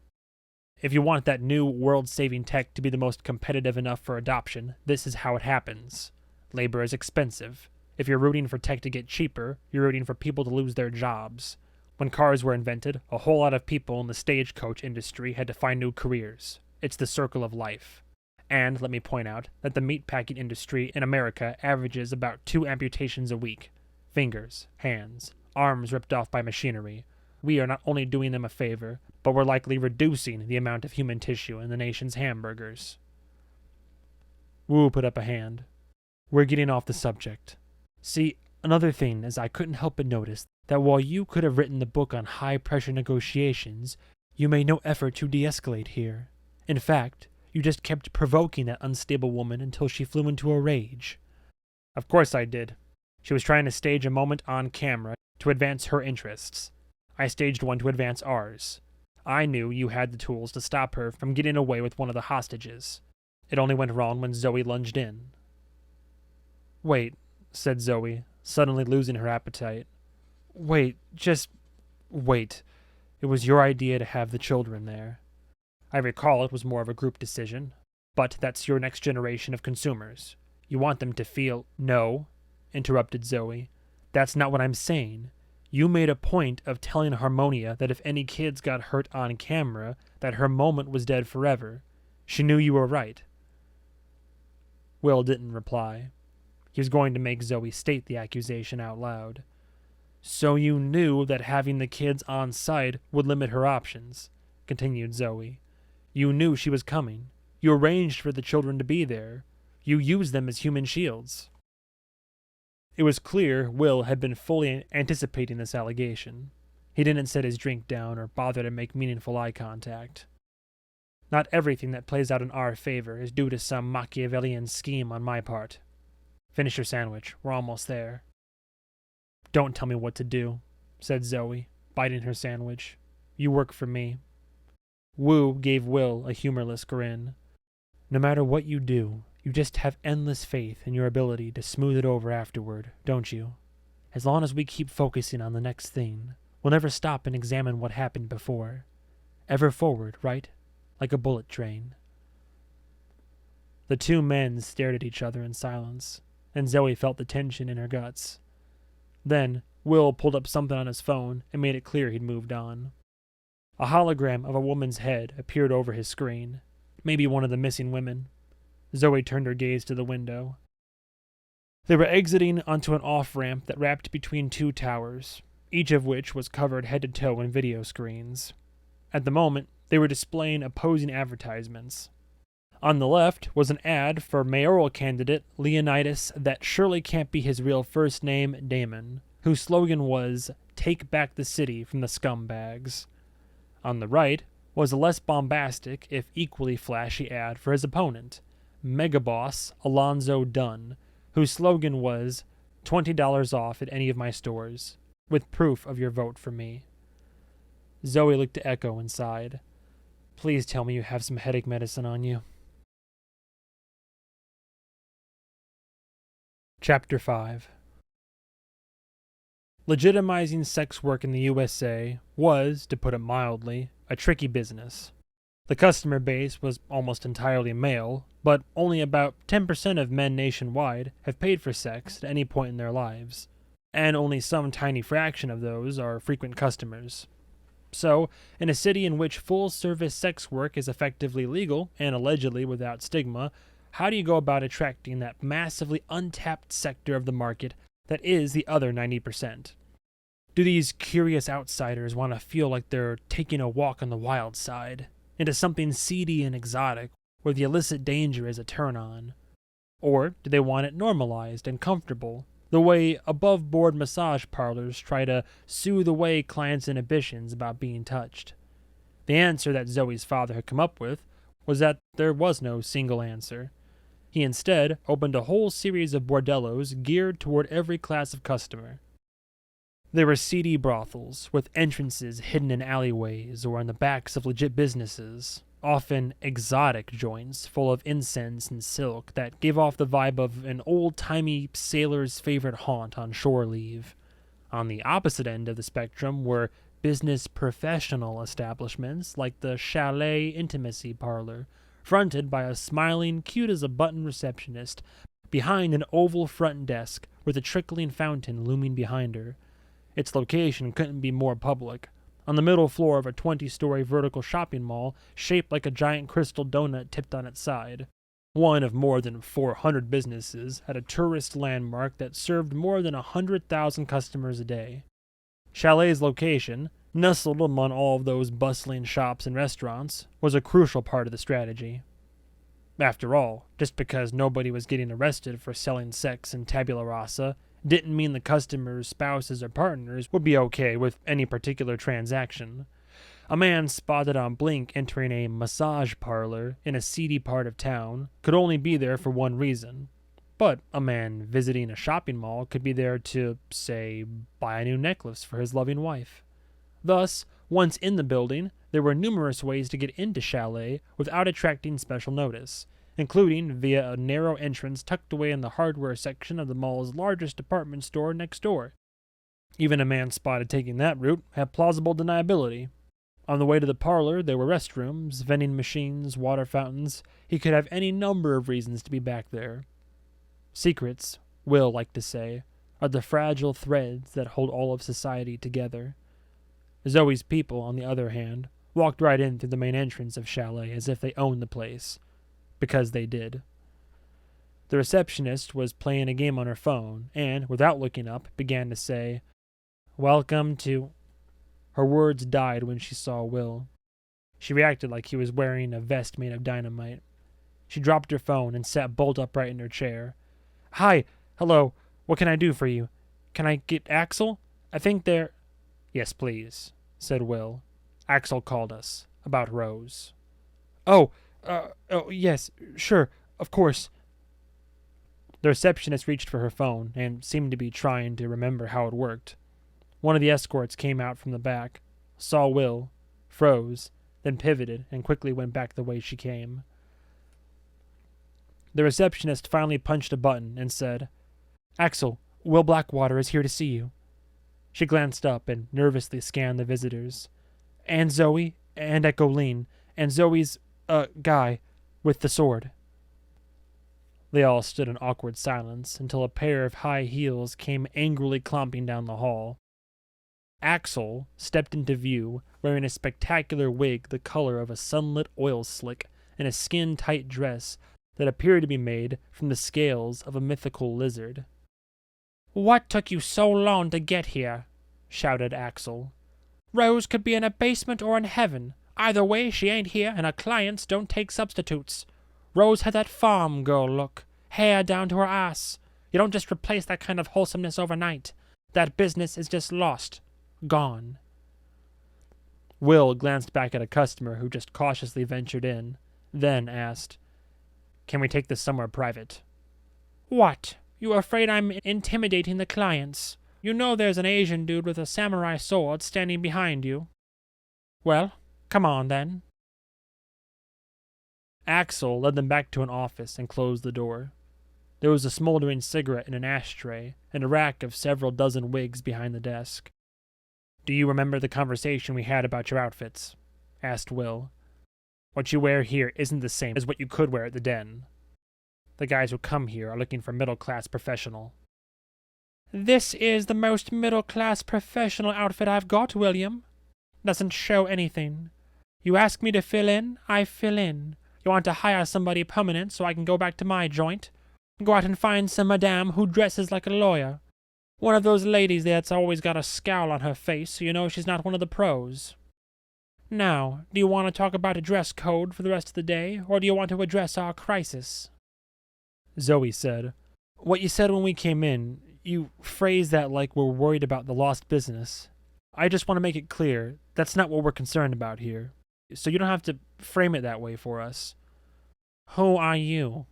S1: If you want that new world-saving tech to be the most competitive enough for adoption, this is how it happens. Labor is expensive. If you're rooting for tech to get cheaper, you're rooting for people to lose their jobs. When cars were invented, a whole lot of people in the stagecoach industry had to find new careers. It's the circle of life. And let me point out that the meatpacking industry in America averages about 2 amputations a week. Fingers, hands, arms ripped off by machinery. We are not only doing them a favor, but we're likely reducing the amount of human tissue in the nation's hamburgers. Wu put up a hand. We're getting off the subject. See, another thing is I couldn't help but notice that while you could have written the book on high-pressure negotiations, you made no effort to de-escalate here. In fact, you just kept provoking that unstable woman until she flew into a rage. Of course I did. She was trying to stage a moment on camera to advance her interests. I staged one to advance ours. I knew you had the tools to stop her from getting away with one of the hostages. It only went wrong when Zoe lunged in. Wait, said Zoe, suddenly losing her appetite. Wait, just wait. It was your idea to have the children there. I recall it was more of a group decision, but that's your next generation of consumers. You want them to feel— No, interrupted Zoe. That's not what I'm saying. You made a point of telling Harmonia that if any kids got hurt on camera, that her moment was dead forever. She knew you were right. Will didn't reply. He was going to make Zoe state the accusation out loud. So you knew that having the kids on site would limit her options, continued Zoe. You knew she was coming. You arranged for the children to be there. You used them as human shields. It was clear Will had been fully anticipating this allegation. He didn't set his drink down or bother to make meaningful eye contact. Not everything that plays out in our favor is due to some Machiavellian scheme on my part. Finish your sandwich. We're almost there. Don't tell me what to do, said Zoe, biting her sandwich. You work for me. Wu gave Will a humorless grin. No matter what you do, you just have endless faith in your ability to smooth it over afterward, don't you? As long as we keep focusing on the next thing, we'll never stop and examine what happened before. Ever forward, right? Like a bullet train. The two men stared at each other in silence, and Zoe felt the tension in her guts. Then, Will pulled up something on his phone and made it clear he'd moved on. A hologram of a woman's head appeared over his screen. Maybe one of the missing women. Zoe turned her gaze to the window. They were exiting onto an off-ramp that wrapped between 2 towers, each of which was covered head to toe in video screens. At the moment, they were displaying opposing advertisements. On the left was an ad for mayoral candidate Leonidas that surely can't be his real first name, Damon, whose slogan was, "Take back the city from the scumbags." On the right was a less bombastic, if equally flashy ad for his opponent, megaboss Alonzo Dunn, whose slogan was, $20 off at any of my stores, with proof of your vote for me. Zoe looked to Echo and sighed. Please tell me you have some headache medicine on you. Chapter 5. Legitimizing sex work in the USA was, to put it mildly, a tricky business. The customer base was almost entirely male, but only about 10% of men nationwide have paid for sex at any point in their lives, and only some tiny fraction of those are frequent customers. So, in a city in which full-service sex work is effectively legal and allegedly without stigma, how do you go about attracting that massively untapped sector of the market that is the other 90%? Do these curious outsiders want to feel like they're taking a walk on the wild side, into something seedy and exotic, where the illicit danger is a turn-on? Or do they want it normalized and comfortable, the way above-board massage parlors try to soothe away clients' inhibitions about being touched? The answer that Zoe's father had come up with was that there was no single answer. He instead opened a whole series of bordellos geared toward every class of customer. There were seedy brothels, with entrances hidden in alleyways or in the backs of legit businesses, often exotic joints full of incense and silk that gave off the vibe of an old-timey sailor's favorite haunt on shore leave. On the opposite end of the spectrum were business professional establishments like the Chalet Intimacy Parlor, fronted by a smiling, cute-as-a-button receptionist behind an oval front desk with a trickling fountain looming behind her. Its location couldn't be more public, on the middle floor of a 20-story vertical shopping mall shaped like a giant crystal donut tipped on its side. One of more than 400 businesses at a tourist landmark that served more than 100,000 customers a day. Chalet's location, nestled among all of those bustling shops and restaurants, was a crucial part of the strategy. After all, just because nobody was getting arrested for selling sex in tabula rasa didn't mean the customers' spouses or partners would be okay with any particular transaction. A man spotted on Blink entering a massage parlor in a seedy part of town could only be there for one reason. But a man visiting a shopping mall could be there to, say, buy a new necklace for his loving wife. Thus, once in the building, there were numerous ways to get into Chalet without attracting special notice, including via a narrow entrance tucked away in the hardware section of the mall's largest department store next door. Even a man spotted taking that route had plausible deniability. On the way to the parlor, there were restrooms, vending machines, water fountains. He could have any number of reasons to be back there. Secrets, Will liked to say, are the fragile threads that hold all of society together. Zoe's people, on the other hand, walked right in through the main entrance of Chalet as if they owned the place. Because they did. The receptionist was playing a game on her phone and, without looking up, began to say, "Welcome to..." Her words died when she saw Will. She reacted like he was wearing a vest made of dynamite. She dropped her phone and sat bolt upright in her chair. "Hi, hello, what can I do for you? Can I get Axel? I think they're..." "Yes, please," said Will. "Axel called us. About Rose." Oh, yes, sure, of course." The receptionist reached for her phone and seemed to be trying to remember how it worked. One of the escorts came out from the back, saw Will, froze, then pivoted and quickly went back the way she came. The receptionist finally punched a button and said, "Axel, Will Blackwater is here to see you." She glanced up and nervously scanned the visitors. "And Zoe, and Echoline, and Zoe's, guy, with the sword." They all stood in awkward silence until a pair of high heels came angrily clomping down the hall. Axel stepped into view wearing a spectacular wig the color of a sunlit oil slick and a skin-tight dress that appeared to be made from the scales of a mythical lizard. "What took you so long to get here?" shouted Axel. "Rose could be in a basement or in heaven. Either way, she ain't here, and her clients don't take substitutes. Rose had that farm girl look, hair down to her ass. You don't just replace that kind of wholesomeness overnight. That business is just lost. Gone." Will glanced back at a customer who just cautiously ventured in, then asked, "Can we take this somewhere private?" "What? You afraid I'm intimidating the clients? You know there's an Asian dude with a samurai sword standing behind you." "Well, come on then." Axel led them back to an office and closed the door. There was a smoldering cigarette in an ashtray and a rack of several dozen wigs behind the desk. "Do you remember the conversation we had about your outfits?" asked Will. "What you wear here isn't the same as what you could wear at the Den. The guys who come here are looking for middle-class professional." "This is the most middle-class professional outfit I've got, William. Doesn't show anything. You ask me to fill in, I fill in. You want to hire somebody permanent so I can go back to my joint? Go out and find some madame who dresses like a lawyer. One of those ladies that's always got a scowl on her face so you know she's not one of the pros. Now, do you want to talk about a dress code for the rest of the day, or do you want to address our crisis?" Zoe said, "What you said when we came in, you phrased that like we're worried about the lost business. I just want to make it clear, that's not what we're concerned about here. So you don't have to frame it that way for us." "Who are you?"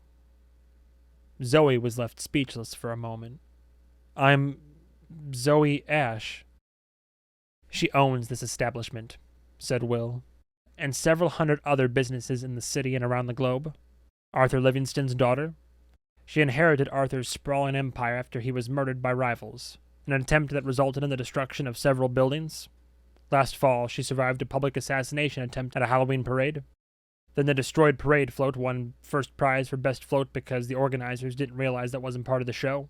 S1: Zoe was left speechless for a moment. "I'm ZOEY Ashe." "She owns this establishment," said Will. and several hundred other businesses in the city and around the globe. Arthur Livingston's daughter. She inherited Arthur's sprawling empire after he was murdered by rivals, an attempt that resulted in the destruction of several buildings. Last fall, she survived a public assassination attempt at a Halloween parade. Then the destroyed parade float won first prize for best float because the organizers didn't realize that wasn't part of the show.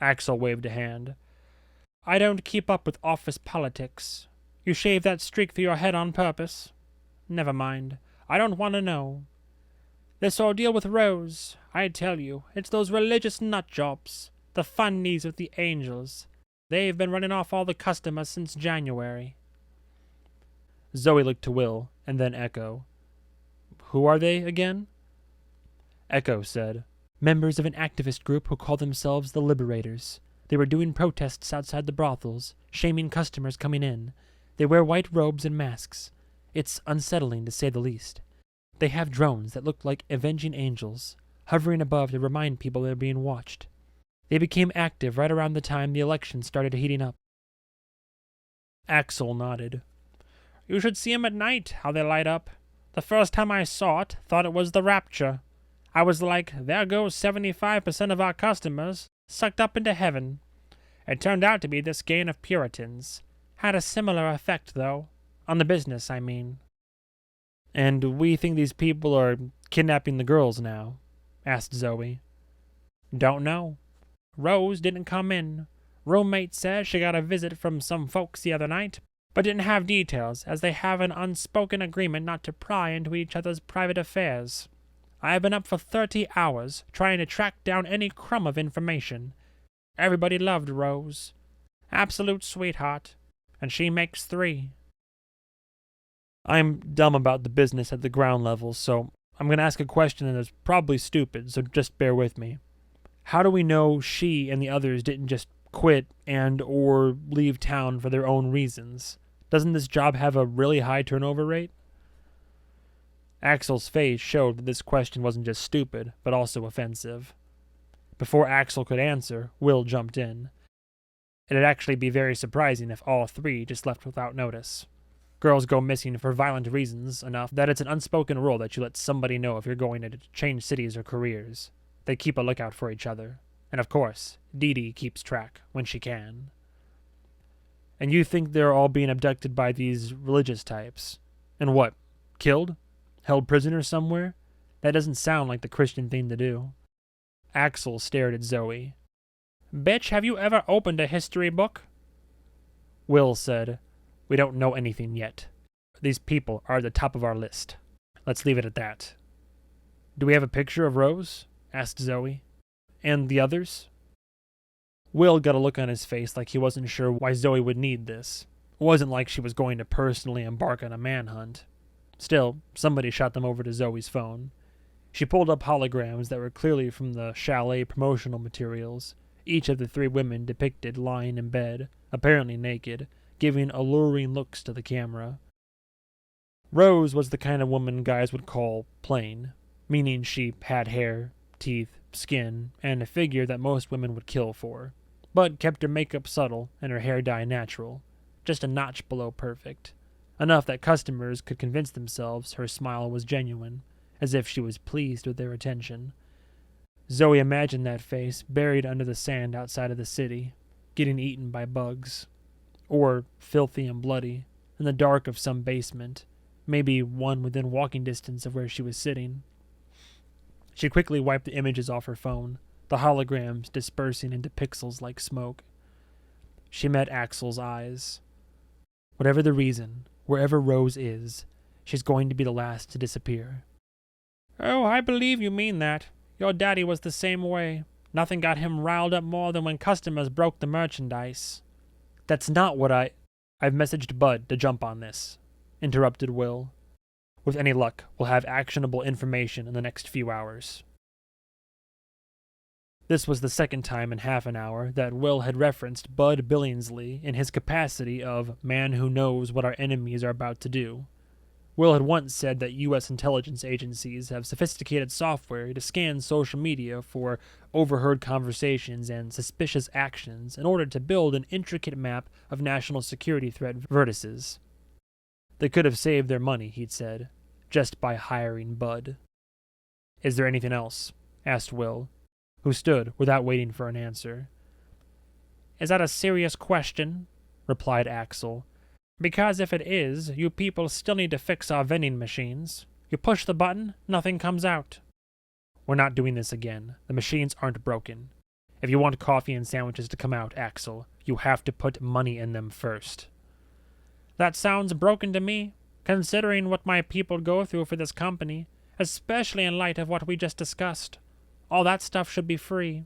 S1: Axel waved a hand. I don't keep up with office politics. You shaved that streak through your head on purpose. Never mind. I don't want to know. This ordeal with Rose, I tell you, it's those religious nutjobs, the funnies with the angels. They've been running off all the customers since January. Zoe looked to Will, and then Echo. Who are they again? Echo said, members of an activist group who call themselves the Liberators. They were doing protests outside the brothels, shaming customers coming in. They wear white robes and masks. It's unsettling, to say the least. They have drones that look like avenging angels, hovering above to remind people they're being watched. They became active right around the time the election started heating up. Axel nodded. You should see 'em at night, how they light up. The first time I saw it, thought it was the rapture. I was like, there goes 75% of our customers, sucked up into heaven. It turned out to be this gang of Puritans. Had a similar effect, though. On the business, I mean. And we think these people are kidnapping the girls now? Asked Zoe. Don't know. Rose didn't come in. Roommate says she got a visit from some folks the other night, but didn't have details, as they have an unspoken agreement not to pry into each other's private affairs. I've been up for 30 hours, trying to track down any crumb of information. Everybody loved Rose. Absolute sweetheart. And she makes 3. I'm dumb about the business at the ground level, so I'm going to ask a question that's probably stupid, so just bear with me. How do we know she and the others didn't just quit and or leave town for their own reasons? Doesn't this job have a really high turnover rate? Axel's face showed that this question wasn't just stupid, but also offensive. Before Axel could answer, Will jumped in. It'd actually be very surprising if all 3 just left without notice. Girls go missing for violent reasons enough that it's an unspoken rule that you let somebody know if you're going to change cities or careers. They keep a lookout for each other. And of course, Dee Dee keeps track when she can. And you think they're all being abducted by these religious types? And what? Killed? Held prisoner somewhere? That doesn't sound like the Christian thing to do. Axel stared at Zoe. Bitch, have you ever opened a history book? Will said, we don't know anything yet. These people are at the top of our list. Let's leave it at that. Do we have a picture of Rose? Asked Zoe. And the others? Will got a look on his face like he wasn't sure why Zoe would need this. It wasn't like she was going to personally embark on a manhunt. Still, somebody shot them over to Zoe's phone. She pulled up holograms that were clearly from the chalet promotional materials, each of the 3 women depicted lying in bed, apparently naked, giving alluring looks to the camera. Rose was the kind of woman guys would call plain, meaning she had hair, teeth, skin, and a figure that most women would kill for, but kept her makeup subtle and her hair dye natural, just a notch below perfect, enough that customers could convince themselves her smile was genuine, as if she was pleased with their attention. Zoe imagined that face buried under the sand outside of the city, getting eaten by bugs, or filthy and bloody, in the dark of some basement, maybe one within walking distance of where she was sitting. She quickly wiped the images off her phone, the holograms dispersing into pixels like smoke. She met Axel's eyes. Whatever the reason, wherever Rose is, she's going to be the last to disappear. Oh, I believe you mean that. Your daddy was the same way. Nothing got him riled up more than when customers broke the merchandise. That's not what I've messaged Bud to jump on this, interrupted Will. With any luck, we'll have actionable information in the next few hours. This was the second time in half an hour that Will had referenced Bud Billingsley in his capacity of man who knows what our enemies are about to do. Will had once said that U.S. intelligence agencies have sophisticated software to scan social media for overheard conversations and suspicious actions in order to build an intricate map of national security threat vertices. They could have saved their money, he'd said, just by hiring Bud. Is there anything else? Asked Will, who stood without waiting for an answer. Is that a serious question? Replied Axel. Because if it is, you people still need to fix our vending machines. You push the button, nothing comes out. We're not doing this again. The machines aren't broken. If you want coffee and sandwiches to come out, Axel, you have to put money in them first. That sounds broken to me, considering what my people go through for this company, especially in light of what we just discussed. All that stuff should be free.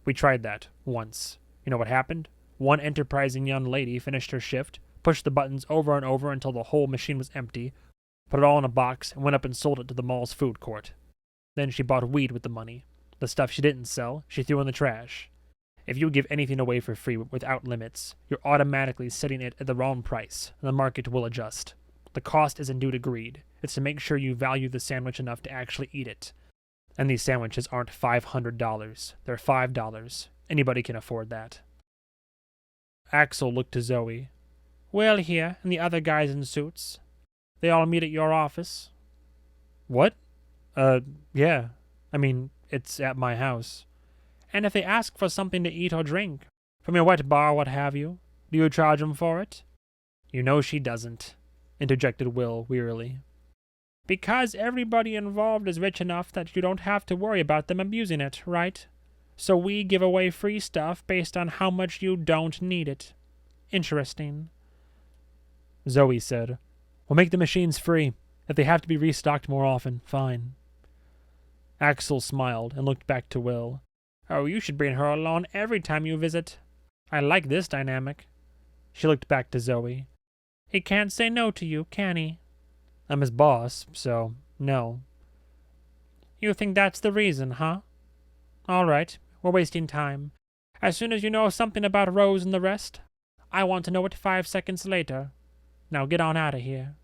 S1: We tried that once. You know what happened? One enterprising young lady finished her shift, pushed the buttons over and over until the whole machine was empty, put it all in a box, and went up and sold it to the mall's food court. Then she bought weed with the money. The stuff she didn't sell, she threw in the trash. If you give anything away for free without limits, you're automatically setting it at the wrong price, and the market will adjust. The cost isn't due to greed. It's to make sure you value the sandwich enough to actually eat it. And these sandwiches aren't $500. They're $5. Anybody can afford that. Axel looked to Zoe. Will here, and the other guys in suits. They all meet at your office. What? Yeah. I mean, it's at my house. And if they ask for something to eat or drink, from your wet bar, what have you, do you charge them for it? You know she doesn't, interjected Will wearily. Because everybody involved is rich enough that you don't have to worry about them abusing it, right? So we give away free stuff based on how much you don't need it. Interesting. Zoe said, We'll make the machines free. If they have to be restocked more often, fine. Axel smiled and looked back to Will. Oh, you should bring her along every time you visit. I like this dynamic. She looked back to Zoe. He can't say no to you, can he? I'm his boss, so no. You think that's the reason, huh? All right, we're wasting time. As soon as you know something about Rose and the rest, I want to know it 5 seconds later. Now get on out of here.